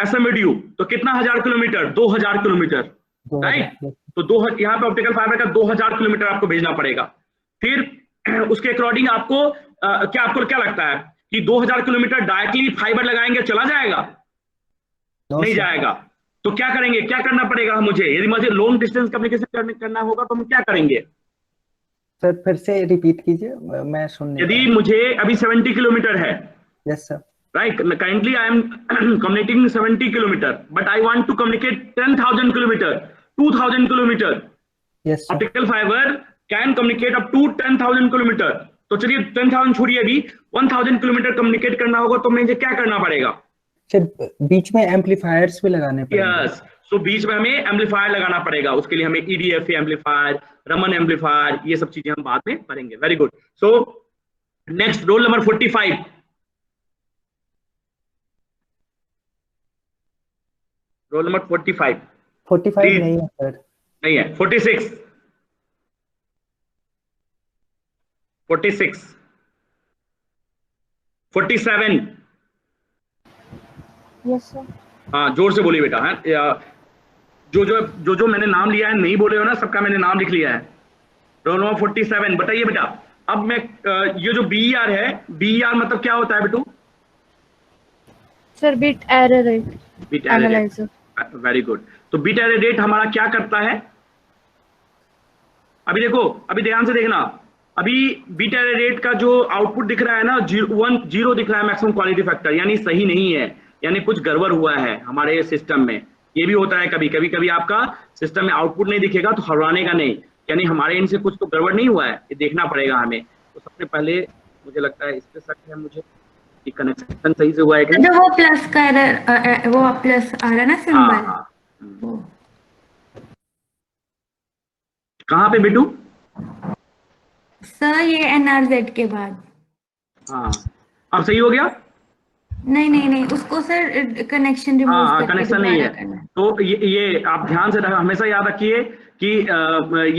एसएमडीयू, तो कितना 1000 किलोमीटर, 2000 किलोमीटर, राइट। तो यहाँ पे ऑप्टिकल फाइबर का 2000 किलोमीटर आपको भेजना पड़ेगा। फिर उसके अकॉर्डिंग आपको क्या लगता है कि 2000 किलोमीटर डायरेक्टली फाइबर लगाएंगे चला जाएगा? नहीं जाएगा। तो क्या करेंगे, क्या करना पड़ेगा मुझे, यदि मुझे लॉन्ग डिस्टेंस कम्युनिकेशन करना होगा तो हम क्या करेंगे? सर फिर से रिपीट कीजिए, मैं सुनने। यदि मुझे अभी 70 किलोमीटर है, yes sir, right, currently I am communicating 70 kilometer, but I want to communicate 10,000 kilometer, 2,000 kilometer. yes sir. Optical fiber can communicate up to 10,000 kilometer. तो चलिए 10,000 छोड़िए, अभी 1,000 किलोमीटर कम्युनिकेट करना होगा तो मुझे क्या करना पड़ेगा? सर बीच में एम्पलीफायर्स भी लगाने पड़ेंगे। यस, सो बीच में हमें एम्पलीफायर लगाना पड़ेगा, उसके लिए हमें EDFA एम्पलीफायर, रमन एम्पलीफायर, ये सब चीजें हम बाद में करेंगे। Very good. So next roll number 45। Roll number 45 नहीं है सर, नहीं है। 46 47। Yes sir. हाँ, जोर से बोलिए बेटा। है जो मैंने नाम लिया है, नहीं बोले हो ना, सबका मैंने नाम लिख लिया है। रोल नंबर 47 बताइए बेटा। अब मैं ये जो BER है, BER मतलब क्या होता है बेटू? Sir bit error rate, bit analyser. Very good. तो बिट एरर रेट हमारा क्या करता है? अभी देखो, अभी ध्यान से देखना, अभी बिट एरर रेट का जो आउटपुट दिख रहा है ना, 0 दिख रहा है, मैक्सिमम क्वालिटी फैक्टर, यानी सही नहीं है, यानी कुछ गड़बड़ हुआ है हमारे सिस्टम में। ये भी होता है कभी आपका सिस्टम में आउटपुट नहीं दिखेगा तो घबराने का नहीं, यानी हमारे एंड से कुछ तो गड़बड़ नहीं हुआ है, ये देखना पड़ेगा हमें। तो सबसे पहले मुझे लगता है इस पे शक है मुझे कि कनेक्शन सही से हुआ है कि जो वो प्लस का एरर, वो प्लस आ रहा है ना सिंबल, कहाँ पे बेटू? सर ये NRZ के बाद। हाँ, अब सही हो गया? नहीं, उसको सर कनेक्शन रिमूव करके कनेक्शन नहीं है। तो ये आप ध्यान से हमेशा याद रखिए कि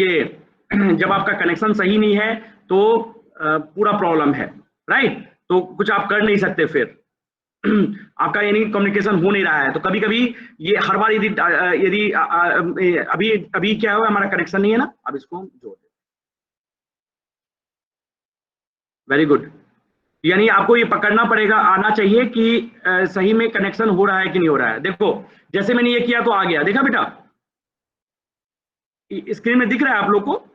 ये जब आपका कनेक्शन सही नहीं है तो पूरा प्रॉब्लम है, राइट। तो कुछ आप कर नहीं सकते, फिर आपका यानी कम्युनिकेशन हो नहीं रहा है। तो कभी कभी ये हर बार यदि अभी क्या हुआ, हमारा कनेक्शन नहीं है ना, अब इसको हम जोड़ दें। Very good. यानी आपको ये पकड़ना पड़ेगा, आना चाहिए कि सही में कनेक्शन हो रहा है कि नहीं हो रहा है। देखो जैसे मैंने ये किया तो आ गया, देखा बेटा? स्क्रीन में दिख रहा है आप लोग को?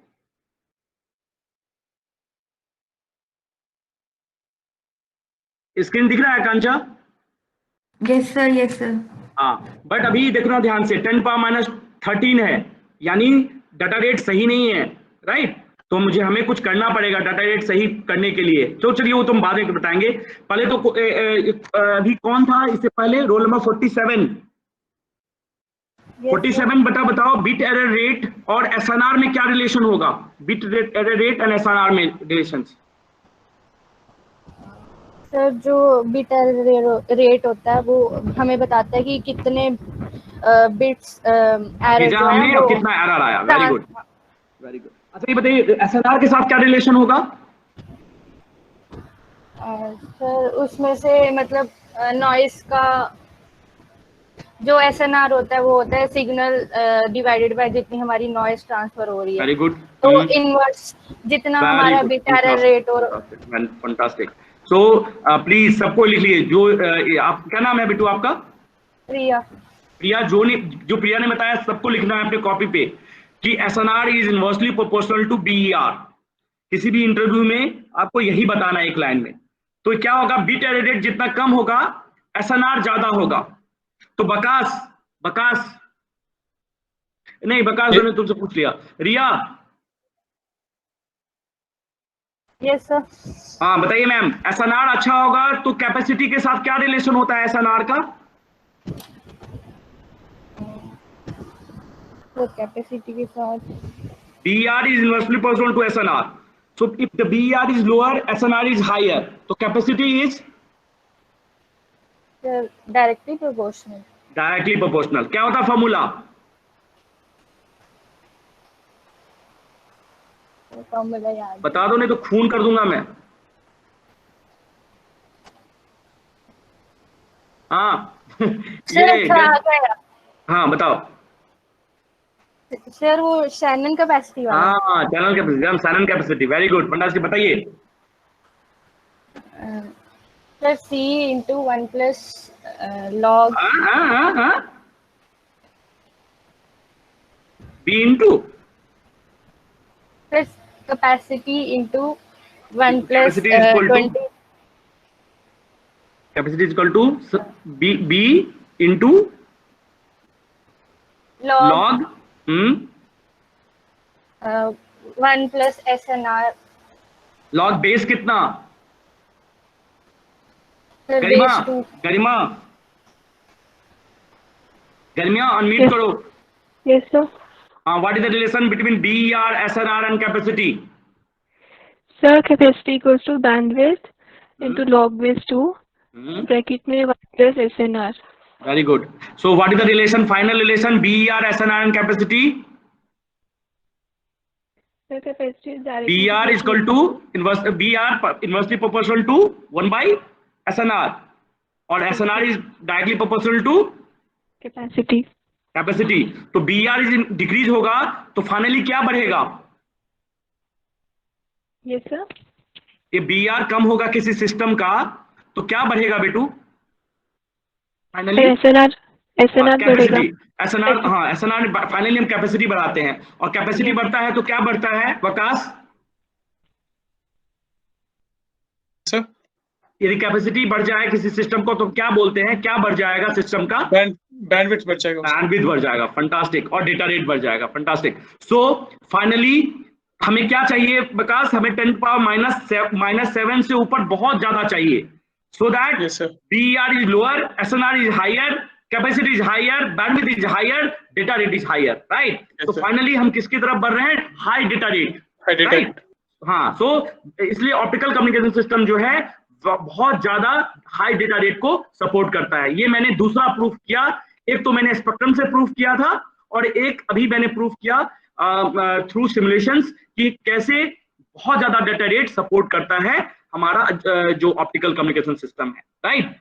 स्क्रीन दिख रहा है कांचा? Yes sir. हाँ, बट अभी देखना ध्यान से, 10⁻13 है, यानी डाटा रेट सही नहीं है, राइट। तो हमें कुछ करना पड़ेगा डाटा रेट सही करने के लिए। तो चलिए वो तुम बाद में बताएंगे। पहले तो अभी कौन था इससे पहले? Roll number 47। 47 बताओ बिट एरर रेट और SNR में क्या रिलेशन होगा? Bit error rate and SNR में रिलेशन। सर जो बिट एरर रेट होता है वो हमें बताता है कि कितने बिट्स एरर जो है वो कितना एरर आया। Very good, very good. अच्छा ये बताइए SNR के साथ क्या रिलेशन होगा? सर उसमें से मतलब नॉइस का जो SNR होता है वो होता है सिग्नल डिवाइडेड बाय जितनी हमारी नॉइस ट्रांसफर हो रही है। Very good. तो इनवर्स जितना हमारा बिट एरर रेट और फैंटास्टिक। सो प्लीज सबको लिख लीजिए। जो आप क्या नाम है बेटू आपका? प्रिया। जो प्रिया ने बताया सबको लिखना है अपने कॉपी पे कि SNR is inversely proportional to BER। किसी भी इंटरव्यू में आपको यही बताना है एक लाइन में। तो क्या होगा? बिट एरर रेट जितना कम होगा SNR ज्यादा होगा। तो बकास मैंने तुमसे पूछ लिया। रिया? Yes sir. हाँ बताइए मैम। SNR अच्छा होगा तो कैपेसिटी के साथ क्या रिलेशन होता है SNR का? तो कैपेसिटी के साथ BER is inversely proportional to SNR. So if the BER is lower, SNR is higher. तो capacity is sir directly proportional. Directly proportional क्या होता है फॉर्मूला? फॉर्मूला याद बता दो नहीं तो खून कर दूंगा मैं। हाँ सर अच्छा आ गया। हाँ बताओ। सर वो शैनन कैपेसिटी वाला। हाँ channel capacity, Shannon capacity, very good, fantastic. बताइए sir C into 1 plus log B into plus capacity into 1 plus capacity is equal 20 to capacity is equal to B into log 1 plus SNR। log base कितना? Sir गरिमा base 2। गरिमा unmute करो। Yes, sir. What is the relation between BER, SNR and capacity? Sir, capacity equals to bandwidth into log base 2 bracket में 1 plus SNR. Very good. So what is the relation, final relation BER, SNR and capacity? Sir, capacity is directly BER is equal to inversely proportional to 1 by SNR और SNR is directly proportional to capacity. तो BER is decrease होगा तो finally क्या बढ़ेगा? Yes, sir. ये BER कम होगा किसी system का तो क्या बढ़ेगा बेटू? फाइनली SNR बढ़ेगा। SNR, हाँ SNR फाइनली हम कैपेसिटी बढ़ाते हैं और कैपेसिटी बढ़ता है तो क्या बढ़ता है वकास? सर यदि कैपेसिटी बढ़ जाए किसी सिस्टम को तो क्या बोलते हैं, क्या बढ़ जाएगा सिस्टम का? बैंडविड्थ बढ़ जाएगा, बैंडविड्थ बढ़ जाएगा, फंटास्टिक, और डेटा रेट बढ़ जाएगा, फंटास्टिक। सो फाइनली हमें क्या चाहिए विकास? हमें 10⁻⁻7 से ऊपर बहुत ज्यादा चाहिए, so that BER is lower, SNR is higher, capacity is higher, bandwidth is higher, data rate is higher, right? तो फाइनली हम किसकी तरफ बढ़ रहे हैं? High data rate, right? हाँ, सो इसलिए ऑप्टिकल कम्युनिकेशन सिस्टम जो है बहुत ज्यादा हाई डेटा रेट को सपोर्ट करता है। ये मैंने दूसरा प्रूफ किया, एक तो मैंने स्पेक्ट्रम से प्रूफ किया था और एक अभी मैंने प्रूफ किया थ्रू सिमुलेशंस कि कैसे बहुत ज्यादा डेटा रेट सपोर्ट करता है हमारा जो ऑप्टिकल कम्युनिकेशन सिस्टम है, right?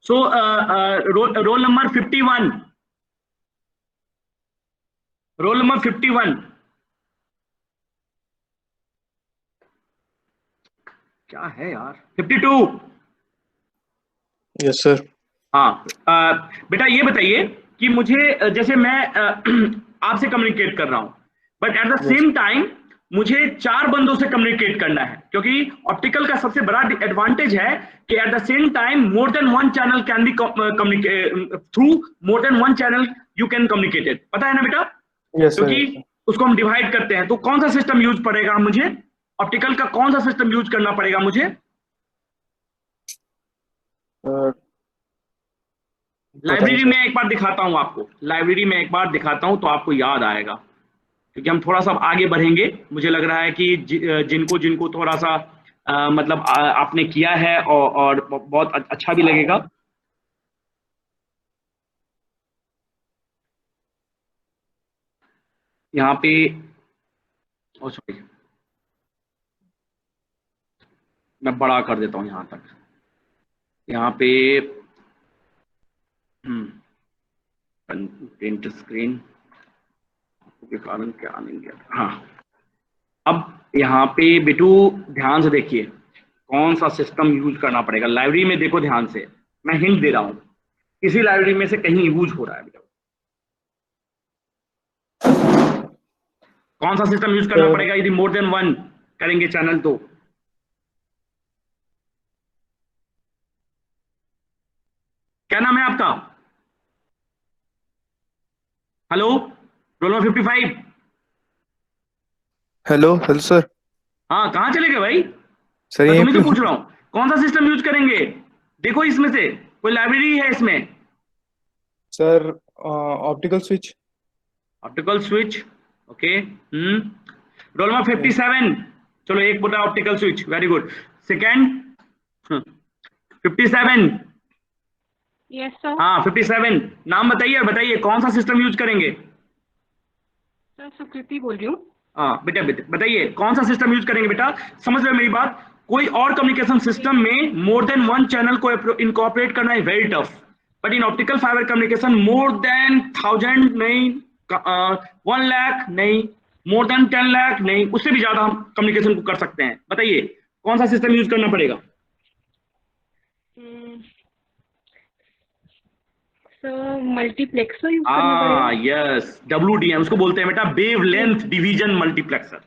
So roll number 51, roll number 51 क्या है यार? 52। Yes sir. हाँ बेटा ये बताइए कि मुझे जैसे मैं आपसे कम्युनिकेट कर रहा हूं but at the same time मुझे 4 बंदों से कम्युनिकेट करना है, क्योंकि ऑप्टिकल का सबसे बड़ा एडवांटेज है कि eight the same time more than one channel can be through more than one channel you can communicated, पता है ना बेटा? क्योंकि उसको हम डिवाइड करते हैं। तो कौन सा सिस्टम यूज पड़ेगा मुझे? ऑप्टिकल का कौन सा सिस्टम यूज करना पड़ेगा मुझे? लाइब्रेरी में एक बार दिखाता हूं आपको, लाइब्रेरी में एक बार दिखाता हूं तो आपको याद आएगा, क्योंकि हम थोड़ा सा आगे बढ़ेंगे। मुझे लग रहा है कि जिनको थोड़ा सा मतलब आपने किया है और बहुत अच्छा भी लगेगा। यहाँ पे सॉरी मैं बड़ा कर देता हूं यहां तक, यहाँ पे प्रिंट स्क्रीन के कारण क्या नहीं गया। हाँ, अब यहाँ पे बेटू ध्यान से देखिए कौन सा सिस्टम यूज करना पड़ेगा। लाइब्रेरी में देखो ध्यान से, मैं हिंट दे रहा हूं, किसी लाइब्रेरी में से कहीं यूज हो रहा है बेटा। कौन सा सिस्टम यूज करना पड़ेगा यदि मोर देन वन करेंगे चैनल? तो क्या नाम है आपका? Hello, roll number 55। Hello sir. हाँ, कहाँ चले गए भाई? सर मैं तुम्हें तो पूछ रहा हूँ कौन सा सिस्टम यूज करेंगे। देखो इसमें से कोई लाइब्रेरी है इसमें? Sir optical switch. Optical switch, okay. Roll number 57। चलो एक बोला optical switch, very good. Second 57 yes sir. हाँ 57। नाम बताइए और बताइए कौन सा सिस्टम यूज करेंगे। सर सुकृति बोल रही हूँ। हाँ बेटा बताइए कौन सा सिस्टम यूज करेंगे बेटा। समझ रहे हो मेरी बात। कोई और कम्युनिकेशन सिस्टम में मोर देन वन चैनल को इनकॉर्पोरेट करना है very tough, but in optical fibre communication more than 1000 नहीं, 1 लाख नहीं, मोर देन 10 लाख नहीं, उससे भी ज्यादा हम कम्युनिकेशन को कर सकते हैं। बताइए कौन सा सिस्टम यूज करना पड़ेगा। सर मल्टीप्लेक्सर यूज करना पड़ेगा। यस, WDM उसको बोलते हैं बेटा, wave length division multiplexer.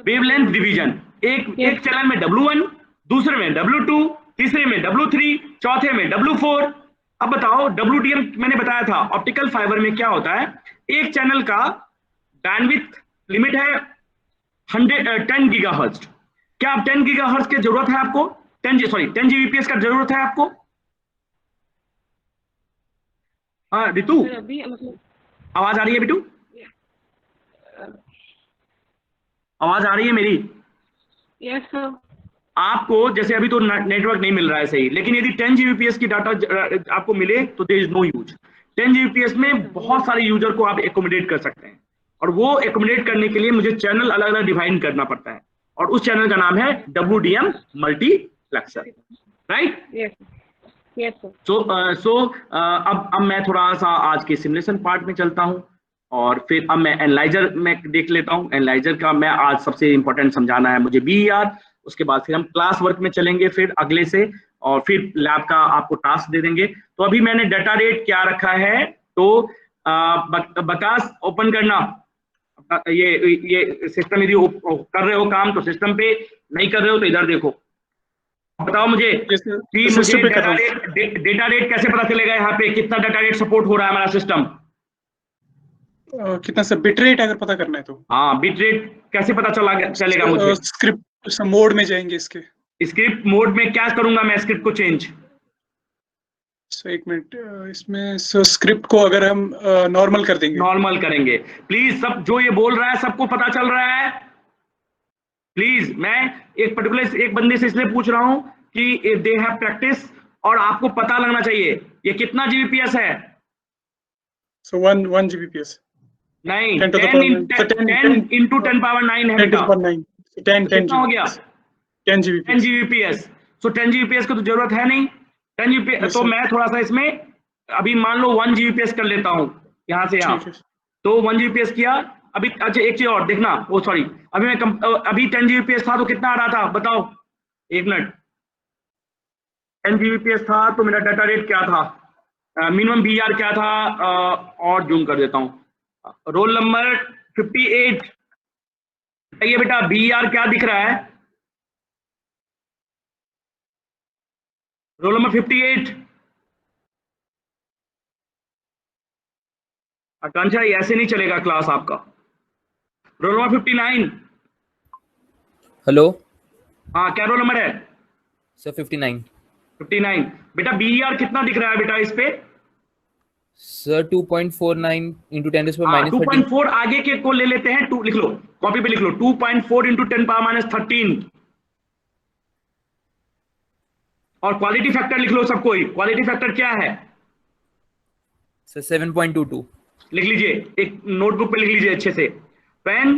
Wave length division, एक चैनल में W1, दूसरे में W2, तीसरे में W3, चौथे में W4। अब बताओ WDM मैंने बताया था ऑप्टिकल फाइबर में क्या होता है। एक चैनल का बैंडविड्थ लिमिट है 10 गीगाहर्ट्ज। क्या आप 10 गीगाहर्ट्ज की जरूरत है आपको? 10 Gbps का जरूरत है आपको? हाँ रितु, आवाज आ रही है बिटू? आवाज आ रही है मेरी? Yes sir. आपको जैसे अभी तो नेटवर्क नहीं मिल रहा है सही, लेकिन यदि 10 Gbps की डाटा आपको मिले तो there is no use. 10 Gbps में बहुत सारे यूजर को आप एकोमोडेट कर सकते हैं, और वो एकोमोडेट करने के लिए मुझे चैनल अलग अलग डिवाइड करना पड़ता है, और उस चैनल का नाम है WDM multiplexer, right? Yes so अब मैं थोड़ा सा आज के सिमुलेशन पार्ट में चलता हूं, और फिर अब मैं एनालाइजर में देख लेता हूं। एनालाइजर का मैं आज सबसे इंपॉर्टेंट समझाना है मुझे BER, उसके बाद फिर हम क्लास वर्क में चलेंगे फिर अगले से, और फिर लैब का आपको टास्क दे देंगे। तो अभी मैंने डाटा रेट क्या रखा है, तो बकास ओपन करना। ये सिस्टम यदि कर रहे हो काम तो सिस्टम पे, नहीं कर रहे हो तो इधर देखो। बताओ मुझे कि मुझे डेटा रेट कैसे पता चलेगा, यहाँ पे कितना डाटा रेट सपोर्ट हो रहा है हमारा सिस्टम। कितना सर बिट रेट अगर पता करना है तो? हाँ बिट रेट कैसे पता चलेगा मुझे? स्क्रिप्ट मोड में जाएंगे इसके। स्क्रिप्ट मोड में क्या करूंगा मैं स्क्रिप्ट को चेंज? एक मिनट, इसमें स्क्रिप्ट को अगर हम नॉर्मल कर देंगे। नॉर्मल करेंगे प्लीज। सब जो ये बोल रहा है सबको पता चल रहा है? प्लीज मैं एक बंदे से इसलिए पूछ रहा हूं कि दे हैव प्रैक्टिस, और आपको पता लगना चाहिए ये कितना Gbps है। So 1 Gbps नहीं, 10 into 10 power 9 है बेटा। 10 हो गया 10 Gbps। So 10 Gbps को तो जरूरत है नहीं। 10 Gbps तो मैं थोड़ा सा इसमें अभी मान लो 1 Gbps कर लेता हूँ यहाँ से यहाँ, तो 1 Gbps किया। अभी अच्छा एक चीज और देखना, वो सॉरी अभी 10 Gbps था तो कितना आ रहा था बताओ, एक मिनट। 10 Gbps था तो मेरा डाटा रेट क्या था, मिनिमम BER क्या था, और जूम कर देता हूँ। रोल नंबर 58, बताइए बेटा BER क्या दिख रहा है? Roll number 58। आकांक्षा ऐसे नहीं चलेगा क्लास आपका। Roll number 59। हेलो, हाँ क्या रोल नंबर है सर? 59। 59 बेटा BER कितना दिख रहा है बेटा इस पे? Sir 2.49 into 10 to the power minus 13। 2.4 आगे के को ले लेते हैं, 2 लिख लो, कॉपी पे लिख लो, 2.4 into 10 power minus 13, और क्वालिटी फैक्टर लिख लो सबको ही। क्वालिटी फैक्टर क्या है सर? 7.22। लिख लीजिए, एक नोटबुक पे लिख लीजिए अच्छे से। When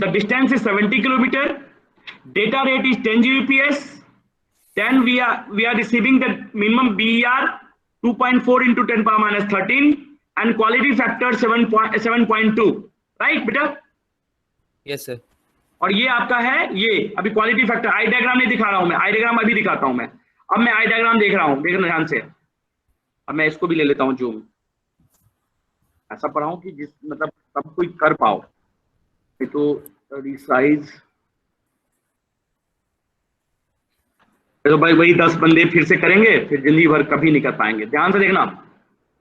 the distance is 70 kilometer, data rate is 10 Gbps, then we are receiving the minimum BER 2.4 into 10 power minus 13 and quality factor 7.2, right बेटा? Yes sir. और ये आपका है, ये अभी क्वालिटी फैक्टर। आई डायग्राम नहीं दिखा रहा हूं मैं, आई डायग्राम अभी दिखाता हूं मैं। अब मैं आई डायग्राम देख रहा हूं, देखना ध्यान से। अब मैं इसको भी ले लेता हूं जूम, ऐसा पढ़ाऊं कि जिस मतलब सब कोई कर पाओ। ये तो रिसाइज, तो भाई वही 10 बंदे फिर से करेंगे, फिर जिंदगी भर कभी नहीं कर पाएंगे। ध्यान से देखना।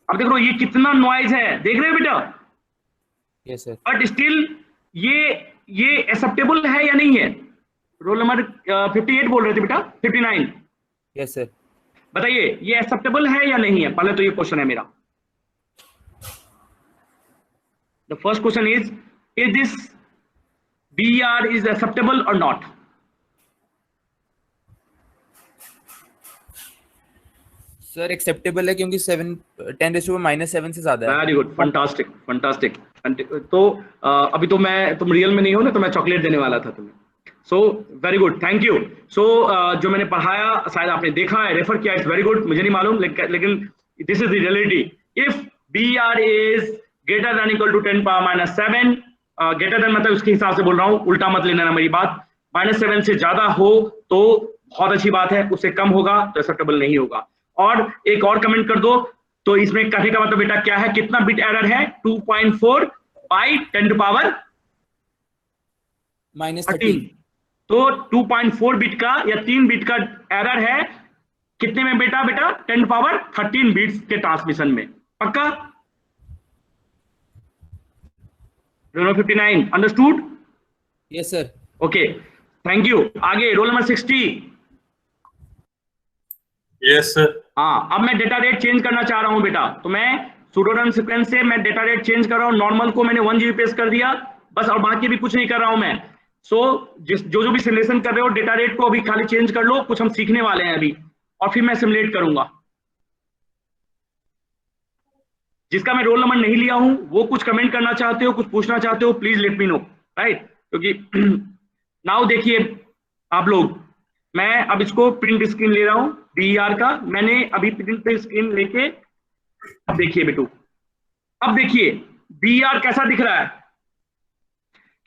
अब देख लो ये कितना नॉइज है, देख रहे हो बेटा? Yes sir. बट स्टिल ये एक्सेप्टेबल है या नहीं है? रोल नंबर 58 बोल रहे थे बेटा, 59। Yes sir. बताइए ये एक्सेप्टेबल है या नहीं है? पहले तो ये क्वेश्चन है मेरा। The first question is this BER is acceptable or not? Sir acceptable है क्योंकि 10⁻⁻7 से ज्यादा है। Very good, fantastic fantastic. तो अभी तो तुम रियल में नहीं हो ना, तो मैं चॉकलेट देने वाला था तुम्हें। So very good, thank you. So जो मैंने पढ़ाया शायद आपने देखा है, रेफर किया, इट्स वेरी गुड। मुझे नहीं मालूम, लेकिन this is the reality. If BR is greater than equal to 10⁻⁻7, greater than मतलब उसके हिसाब से बोल रहा हूँ, उल्टा मत लेना ना मेरी बात। -7 से ज्यादा हो तो बहुत अच्छी बात है, उससे कम होगा तो एक्सेप्टेबल नहीं होगा। और एक और कमेंट कर दो। तो इसमें कहने का मतलब बेटा क्या है, कितना बिट एरर है? 2.4 बाई 10⁻13। तो 2.4 बिट का या 3 बिट का एरर है कितने में बेटा? 10⁻13 बिट्स के ट्रांसमिशन में। पक्का? 59 understood? Yes sir. Okay, thank you. आगे रोल नंबर 60। Yes sir. हाँ, अब मैं डेटा रेट चेंज करना चाह रहा हूं बेटा। तो मैं सूडोरन सीक्वेंस से मैं डेटा रेट चेंज कर रहा हूं। नॉर्मल को मैंने 1 Gbps कर दिया बस, और बाकी भी कुछ नहीं कर रहा हूं मैं। जो भी सिमुलेशन कर रहे हो, डेटा रेट को अभी खाली चेंज कर लो। कुछ हम सीखने वाले हैं अभी, और फिर मैं सिमुलेट करूंगा। जिसका मैं रोल नंबर नहीं लिया हूं वो कुछ कमेंट करना चाहते हो, कुछ पूछना चाहते हो, please let me know, right? क्योंकि नाउ देखिए आप लोग, मैं अब इसको प्रिंट स्क्रीन ले रहा हूं BR का। मैंने अभी प्रिंट स्क्रीन लेके, अब देखिए बेटू, अब देखिए BR कैसा दिख रहा है,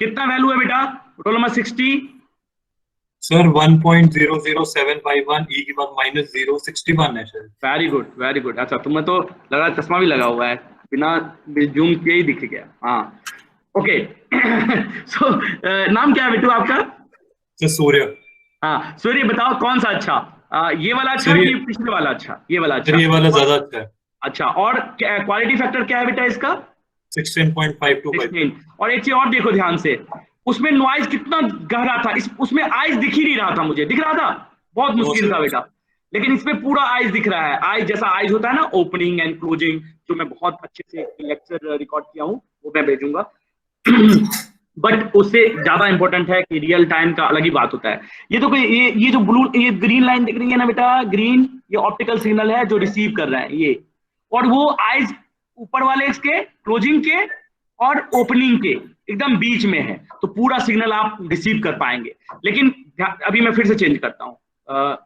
कितना वैल्यू है बेटा? रोल नंबर 60 सर 1.00751 e की पावर -061 है sir. Very good very good. अच्छा, तुम्हें तो लगा चश्मा भी लगा हुआ है, बिना जूम के ही दिख गया। हाँ, ओके। सो नाम क्या है बेटू आपका? सर सूर्य। हाँ सूर्य, बताओ कौन सा अच्छा, ये वाला अच्छा कि पिछले वाला अच्छा? ये वाला अच्छा। ये वाला ज्यादा अच्छा है। अच्छा, और क्वालिटी फैक्टर क्या है बेटा इसका? 16.525। और एक चीज और देखो ध्यान से, उसमें नॉइज कितना गहरा था, उसमें आइज दिख ही नहीं रहा था मुझे, दिख रहा था? बहुत मुश्किल था बेटा, लेकिन इसमें पूरा आइज दिख रहा है। आइज जैसा आइज होता है ना, ओपनिंग एंड क्लोजिंग, जो मैं बहुत अच्छे से लेक्चर रिकॉर्ड किया हूँ, वो मैं भेजूंगा। बट उससे ज्यादा इंपॉर्टेंट है कि रियल टाइम का अलग ही बात होता है। ये तो ये जो ब्लू, ये ग्रीन लाइन दिख रही है ना बेटा, ग्रीन, ये ऑप्टिकल सिग्नल है जो रिसीव कर रहा है ये, और वो आइज ऊपर वाले इसके क्लोजिंग के और ओपनिंग के एकदम बीच में है, तो पूरा सिग्नल आप रिसीव कर पाएंगे। लेकिन अभी मैं फिर से चेंज करता हूँ,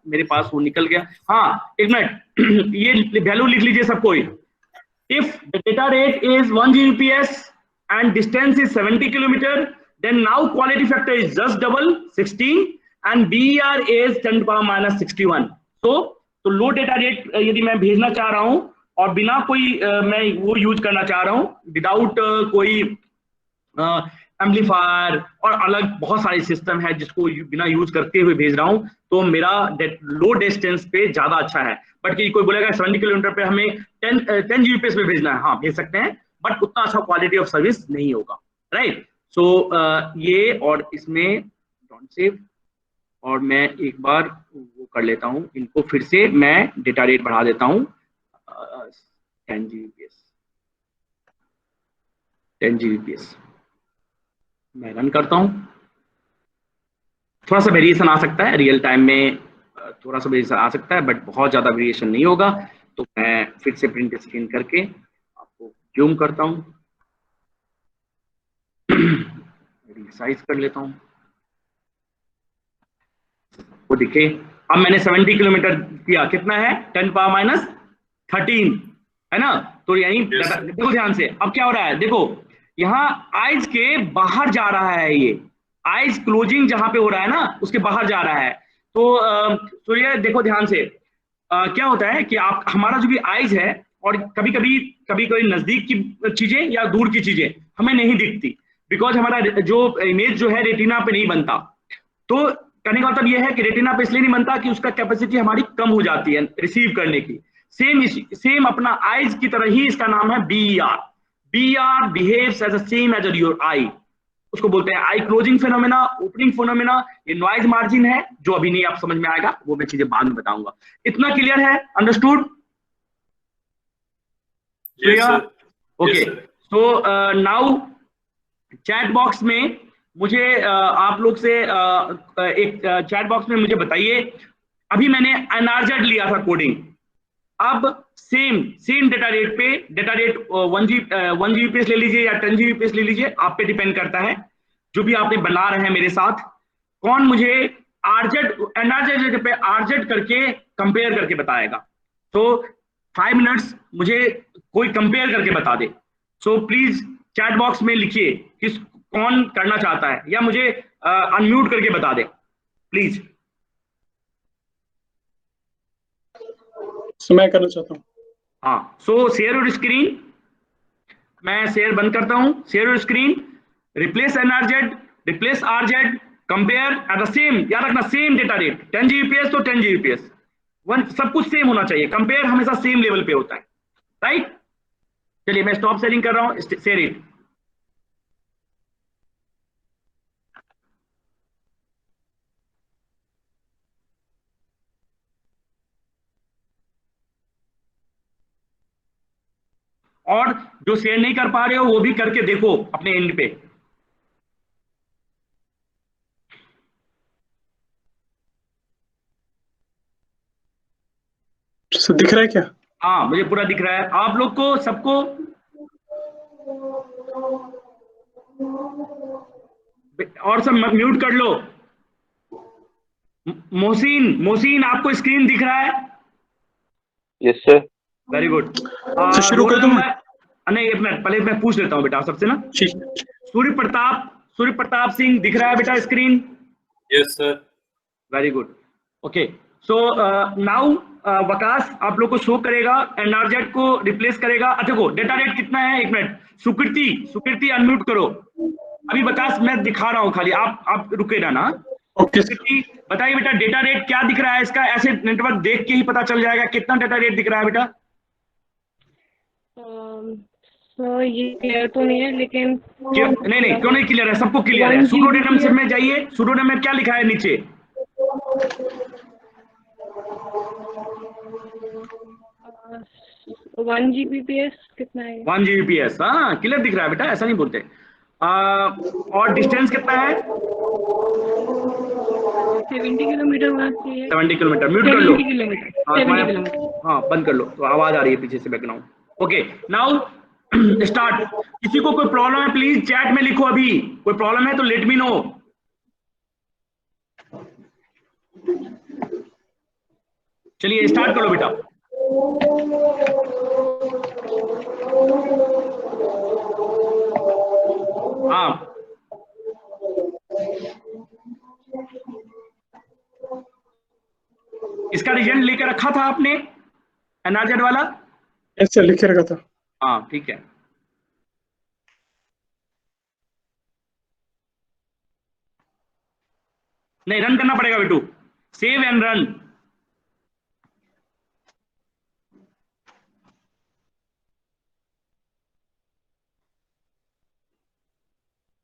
मेरे पास वो निकल गया। हाँ एक मिनट, ये वैल्यू लिख लीजिए सब कोई। If the data rate is 1 Gbps and distance is 70 km, then now quality factor is just double, 16, and BR is 10⁻61. तो लो डेटा रेट यदि मैं भेजना चाह रहा हूं और बिना कोई मैं वो यूज करना चाह रहा हूं, विदाउट कोई एम्पलीफायर और अलग बहुत सारे सिस्टम है जिसको बिना यूज करते हुए भेज रहा हूं, तो मेरा लो डिस्टेंस पे ज्यादा अच्छा है। बट कि कोई बोलेगा 70 किलोमीटर पे हमें 10 Gbps पे भेजना है, हाँ भेज सकते हैं, बट उतना अच्छा क्वालिटी ऑफ सर्विस नहीं होगा, राइट? सो ये और इसमें डोंट सेव, और मैं एक बार वो कर लेता हूं, इनको फिर से मैं डेटा रेट बढ़ा देता हूं 10 Gbps। मैं रन करता हूं, थोड़ा सा वेरिएशन आ सकता है रियल टाइम में, थोड़ा सा वेरिएशन आ सकता है, बट बहुत ज्यादा वेरिएशन नहीं होगा। तो मैं फिर से प्रिंट स्क्रीन करके आपको जूम करता हूं, साइज कर लेता हूं, वो दिखे। अब मैंने 70 किलोमीटर किया, कितना है? 10⁻13 है ना? तो यही देखो ध्यान से, अब क्या हो रहा है देखो, यहाँ आइज के बाहर जा रहा है, ये आइज क्लोजिंग जहां पे हो रहा है ना, उसके बाहर जा रहा है। तो ये देखो ध्यान से, क्या होता है कि आप हमारा जो भी आइज है, और कभी कभी नजदीक की चीजें या दूर की चीजें हमें नहीं दिखती, बिकॉज हमारा जो इमेज जो है रेटिना पे नहीं बनता। तो कहने का मतलब यह है कि रेटिना पे इसलिए नहीं बनता कि उसका कैपेसिटी हमारी कम हो जाती है रिसीव करने की। सेम अपना आइज की तरह ही इसका नाम है BR। BR behaves as same as your eye, उसको बोलते हैं eye closing phenomena, opening phenomena. ये नॉइज मार्जिन है जो अभी नहीं आप समझ में आएगा, वो मैं चीजें बाद में बताऊंगा। इतना क्लियर है? Understood? Okay, so now chat box में मुझे आप लोग से एक चैट बॉक्स में मुझे बताइए, अभी मैंने NRZ लिया था कोडिंग, अब सेम डेटा रेट पे, डेटा रेट 1 Gbps ले लीजिए या 10 Gbps ले लीजिए, आप पे डिपेंड करता है। जो भी आपने बना रहे हैं मेरे साथ, कौन मुझे एनआरजेड जगह पे आरजेड करके कंपेयर करके बताएगा। तो 5 मिनट्स मुझे कोई कंपेयर करके बता दे। सो प्लीज चैट बॉक्स में लिखिए किस कौन करना चाहता है, या मुझे अनम्यूट करके बता दे प्लीज। मैं करना चाहता हूँ। हाँ, सो शेयर योर स्क्रीन। मैं शेयर बंद करता हूं। Share your screen, replace NRZ, replace RZ, compare at the same, याद रखना सेम डेटा रेट, 10 Gbps तो 10 Gbps, सब कुछ सेम होना चाहिए। कंपेयर हमेशा सेम लेवल पे होता है, राइट। चलिए मैं स्टॉप शेयरिंग कर रहा हूं, शेयर इट। और जो शेयर नहीं कर पा रहे हो वो भी करके देखो अपने एंड पे। दिख रहा है क्या? हाँ, मुझे पूरा दिख रहा है। आप लोग को सबको और सब म्यूट कर लो। मोहसिन आपको स्क्रीन दिख रहा है? Yes sir. Very good. शुरू कर दूं? नहीं, एक मिनट पहले मैं पूछ लेता हूँ बेटा सबसे ना। सूर्य प्रताप सिंह दिख रहा है बेटा screen? Yes sir. Very good. Okay, so now Waqas आप लोग को शो करेगा, एनआरजेड को रिप्लेस करेगा। अच्छा देखो डेटा रेट कितना है, एक मिनट। सुकृति अनम्यूट करो। अभी वकास मैं दिखा रहा हूँ खाली, आप रुके रहना। ओके, बताइए बेटा डेटा रेट क्या दिख रहा है इसका? ऐसे नेटवर्क देख के ही पता चल जाएगा कितना डेटा रेट दिख रहा है बेटा। ये क्लियर तो नहीं है लेकिन नहीं क्यों नहीं क्लियर है? सबको क्लियर है। सूडोडेनम से में जाइए, सूडोडेनम में क्या लिखा है नीचे? 1 Gbps कितना है? 1 Gbps, हाँ क्लियर दिख रहा है बेटा, ऐसा नहीं बोलते। और डिस्टेंस कितना है? 70 किलोमीटर होना चाहिए। 70 किलोमीटर। म्यूट कर लो। हाँ बंद कर लो, तो आवाज आ रही है पीछे से बैकग्राउंड। Okay, now start. किसी को कोई प्रॉब्लम है प्लीज चैट में लिखो। अभी कोई प्रॉब्लम है तो लेट मी नो। चलिए स्टार्ट करो बेटा। हाँ, इसका रिजल्ट लेकर रखा था आपने एनआरजेड वाला? ऐसे लिखे रखा था। हाँ ठीक है। नहीं, रन करना पड़ेगा बेटू, सेव एंड रन।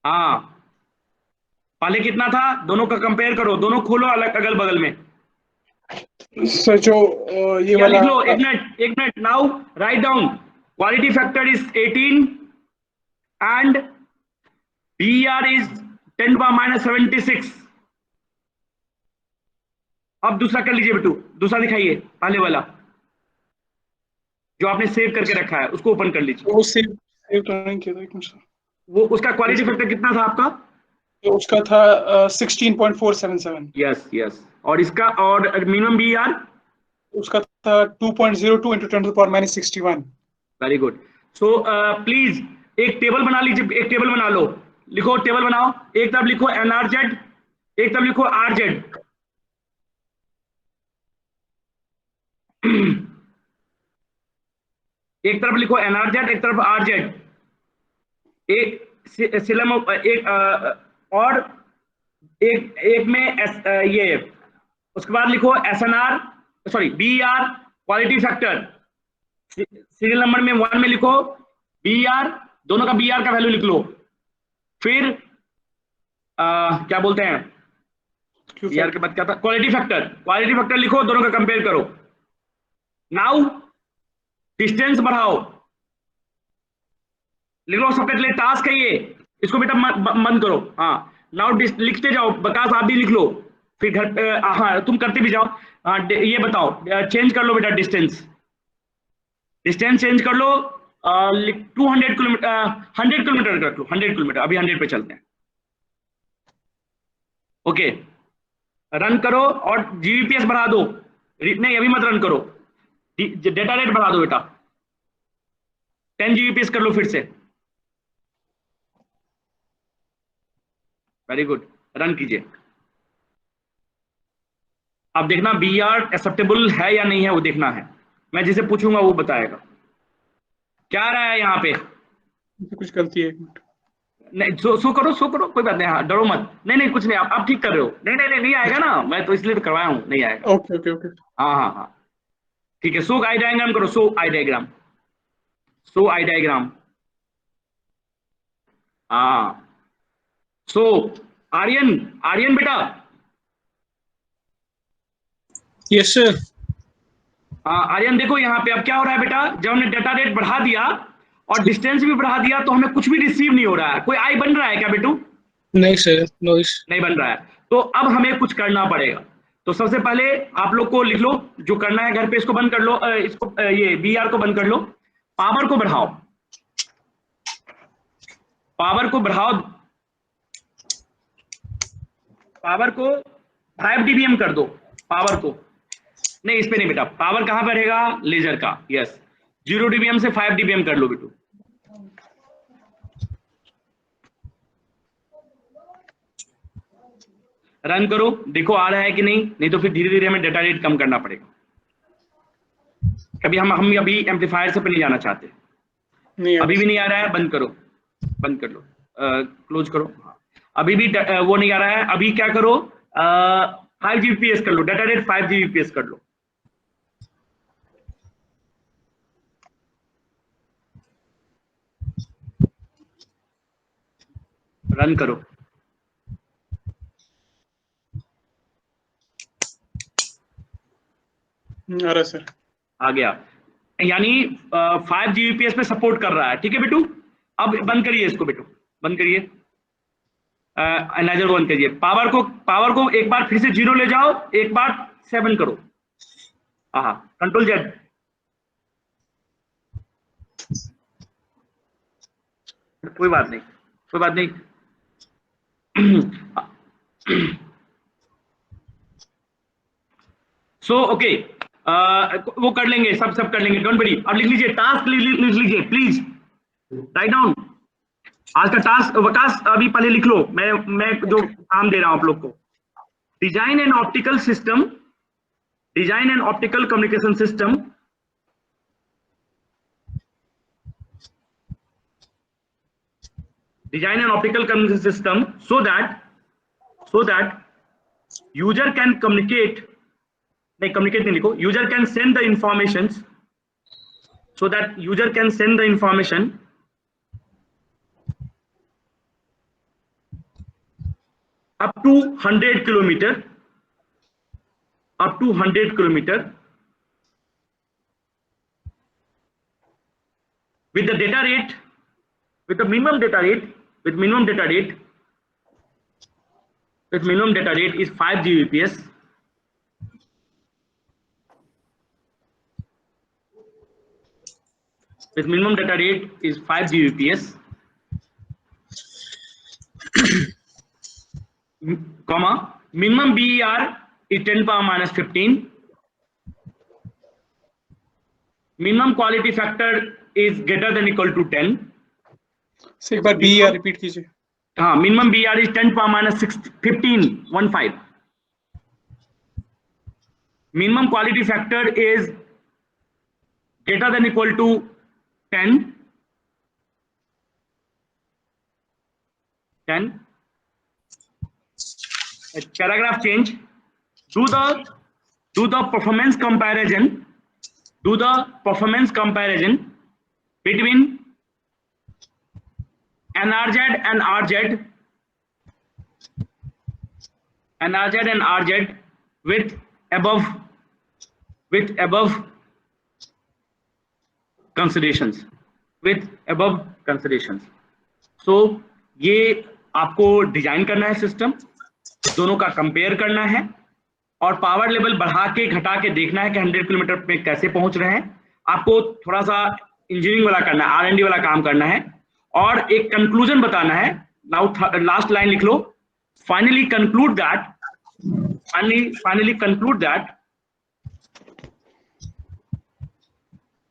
हाँ, पहले कितना था दोनों का कंपेयर करो, दोनों खोलो अलग अगल बगल में। सर जो ये वाला लिख लो, एक minute. Now write down, quality factor is 18 and BER is 10⁻76। अब दूसरा कर लीजिए बेटू, दूसरा दिखाइए, पहले वाला जो आपने सेव करके रखा है उसको ओपन कर लीजिए। वो सेव तो नहीं किया था, एक मिनट। वो उसका क्वालिटी फैक्टर कितना था आपका? तो उसका था 16.477। यस। और इसका और मिनिमम BER उसका था 2.02 × 10⁻61। Very good. सो प्लीज एक टेबल बना लीजिए, एक टेबल बना लो। लिखो, टेबल बनाओ। एक तरफ लिखो एनआरजेड, एक तरफ लिखो आरजेड। एक तरफ लिखो एनआरजेड, एक तरफ आरजेड। एक सिलम एक और एक में ये, उसके बाद लिखो SNR, sorry BER quality factor. Serial number में 1 में लिखो BER, दोनों का BER का वैल्यू लिख लो। फिर क्या बोलते हैं BER के बाद क्या था? क्वालिटी फैक्टर लिखो, दोनों का कंपेयर करो। नाउ डिस्टेंस बढ़ाओ, लिख लो। सबसे पहले टास्क है ये, इसको बेटा बंद करो। हाँ, नाउ लिखते जाओ। बकास आप भी लिख लो, फिर घर हाँ तुम करते भी जाओ। हाँ, ये बताओ, चेंज कर लो बेटा डिस्टेंस। डिस्टेंस चेंज कर लो, 200 किलोमीटर, 100 किलोमीटर रख लो, 100 किलोमीटर, अभी 100 पे चलते हैं। ओके, रन करो और जीबीपीएस बढ़ा दो, नहीं अभी मत रन करो, डेटा रेट बढ़ा दो बेटा, 10 जीबीपीएस कर लो फिर से। वेरी गुड, रन कीजिए। अब देखना बीआर एक्सेप्टेबल है या नहीं है, वो देखना है, मैं जिसे पूछूंगा वो बताएगा। क्या आ रहा है यहाँ पे? कुछ गलती है, नहीं सो करो, कोई बात नहीं, हाँ डरो मत, नहीं कुछ नहीं, आप ठीक कर रहे हो, नहीं आएगा ना, मैं तो इसलिए तो करवाया हूँ, नहीं आएगा। ओके हाँ ठीक है। सो आई डायग्राम करो, सो आई डायग्राम, हाँ। सो आर्यन बेटा, यस सर। आर्यन देखो यहाँ पे अब क्या हो रहा है बेटा, जब हमने डेटा रेट बढ़ा दिया और डिस्टेंस भी बढ़ा दिया तो हमें कुछ भी रिसीव नहीं हो रहा है। कोई आई बन रहा है क्या बेटू? नहीं सर, नॉइस नहीं बन रहा है। तो अब हमें कुछ करना पड़ेगा। तो सबसे पहले आप लोग को लिख लो जो करना है घर पे, इसको बंद कर लो, इसको ये बीआर को बंद कर लो, पावर को बढ़ाओ, पावर को 5 dBm कर दो, पावर को, नहीं इस पे नहीं बेटा, पावर कहां पर रहेगा, लेजर का, यस 0 dBm से 5 dBm कर लो बेटू। रन करो, देखो आ रहा है कि नहीं तो फिर धीरे धीरे हमें डेटा रेट कम करना पड़ेगा। कभी हम अभी एम्पलीफायर से पे नहीं जाना चाहते, नहीं अभी भी नहीं आ रहा है, बंद कर लो, क्लोज करो, अभी भी वो नहीं आ रहा है, अभी क्या करो, 5 Gbps कर लो, डेटा रेट 5 Gbps कर लो। रन करो, आ रहा सर, आ गया, यानी 5 Gbps पे सपोर्ट कर रहा है। ठीक है बेटू, अब बंद करिए इसको बेटू, बंद करिए, एनालाइजर को बंद करिए, पावर को एक बार फिर से 0 ले जाओ, एक बार 7 करो, कंट्रोल Z, कोई बात नहीं सो ओके, वो कर लेंगे, सब कर लेंगे, डोंट वरी। अब लिख लीजिए, टास्क लिख लीजिए प्लीज, राइट डाउन आज का टास्क। विकास अभी पहले लिख लो, मैं जो काम दे रहा हूं आप लोग को, design an optical communication system, design an optical communication system so that user can communicate नहीं लिखो, user can send the informations, so that user can send the information up to 100 kilometer with the data rate, with the minimum data rate is 5 Gbps, with minimum data rate is 5 Gbps, comma minimum BER is 10 power minus 15, minimum quality factor is greater than equal to 10। एक बार BER repeat कीजिए। हाँ, minimum BER is 10 power minus 15, minimum quality factor is greater than equal to 10, paragraph change, do the performance comparison between NRZ and RZ with above considerations, so ये आपको design करना है system, दोनों का compare करना है और पावर लेवल बढ़ा के घटा के देखना है कि 100 किलोमीटर पे कैसे पहुंच रहे हैं। आपको थोड़ा सा इंजीनियरिंग वाला करना है, R&D वाला काम करना है, और एक कंक्लूजन बताना है। नाउ लास्ट लाइन लिख लो, finally conclude that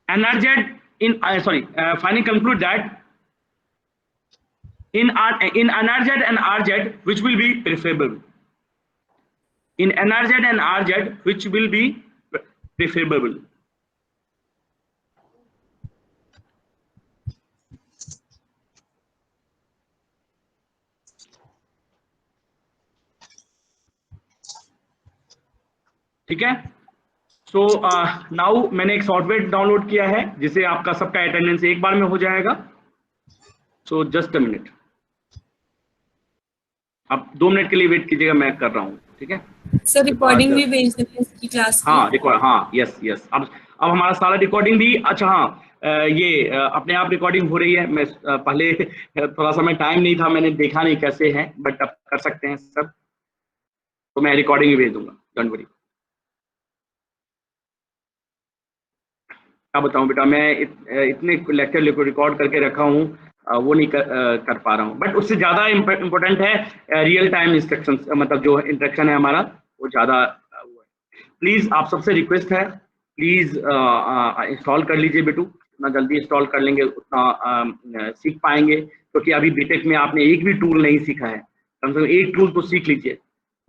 NRZ in finally conclude that in NRZ and RZ which will be preferable. In NRZ and RZ which will be preferable. ठीक है। सो नाउ मैंने एक सॉफ्टवेयर डाउनलोड किया है जिसे आपका सबका अटेंडेंस एक बार में हो जाएगा। सो जस्ट अ मिनट, आप 2 मिनट के लिए वेट कीजिएगा, मैं कर रहा हूँ। ठीक है सर, रिकॉर्डिंग भी भेज देंगे इसकी क्लास की। हाँ रिकॉर्ड, हाँ यस अब हमारा सारा रिकॉर्डिंग भी, अच्छा हाँ ये अपने आप रिकॉर्डिंग हो रही है। मैं पहले थोड़ा सा मैं टाइम नहीं था, मैंने देखा नहीं कैसे है, बट अब कर सकते हैं सब। तो मैं रिकॉर्डिंग भी भेज दूंगा, डोंट वरी। क्या बताऊं बेटा, मैं इतने लेक्चर रिकॉर्ड करके रखा हूँ, वो नहीं कर पा रहा हूँ। बट उससे ज़्यादा इम्पोर्टेंट है रियल टाइम इंस्ट्रक्शन, मतलब जो इंटरेक्शन है हमारा वो ज़्यादा वो है। प्लीज़ आप सबसे रिक्वेस्ट है, प्लीज़ इंस्टॉल कर लीजिए बेटू, जितना जल्दी इंस्टॉल कर लेंगे उतना सीख पाएंगे। क्योंकि अभी बीटेक में आपने एक भी टूल नहीं सीखा है, कम से कम एक टूल तो सीख लीजिए।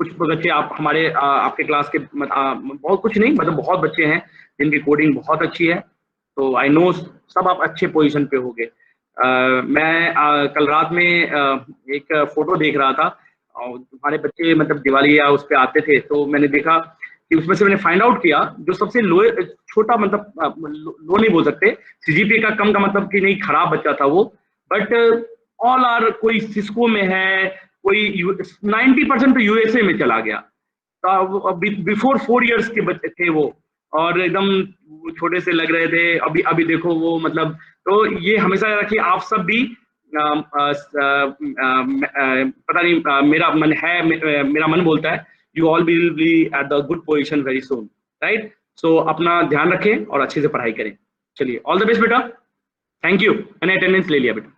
कुछ बच्चे आप हमारे आपके क्लास के बहुत कुछ नहीं, मतलब बहुत बच्चे हैं जिनकी कोडिंग बहुत अच्छी है। तो आई नो सब आप अच्छे पोजीशन पे होंगे। मैं कल रात में एक फोटो देख रहा था, और हमारे बच्चे मतलब दिवाली या उस पे आते थे, तो मैंने देखा कि उसमें से मैंने फाइंड आउट किया जो सबसे लो, छोटा मतलब लो नहीं बोल सकते, CGPA का कम का मतलब कि नहीं खराब बच्चा था वो, बट ऑल आर, कोई सिस्को में है, कोई 90% तो USA में चला गया। तो बिफोर 4 इयर्स के बच्चे थे वो, और एकदम छोटे से लग रहे थे। अभी देखो वो मतलब, तो ये हमेशा रखिए आप सब भी पता नहीं मेरा मन बोलता है you all will be at the good position very soon, right. So अपना ध्यान रखें और अच्छे से पढ़ाई करें। चलिए, ऑल द बेस्ट बेटा, थैंक यू। मैंने अटेंडेंस ले लिया बेटा।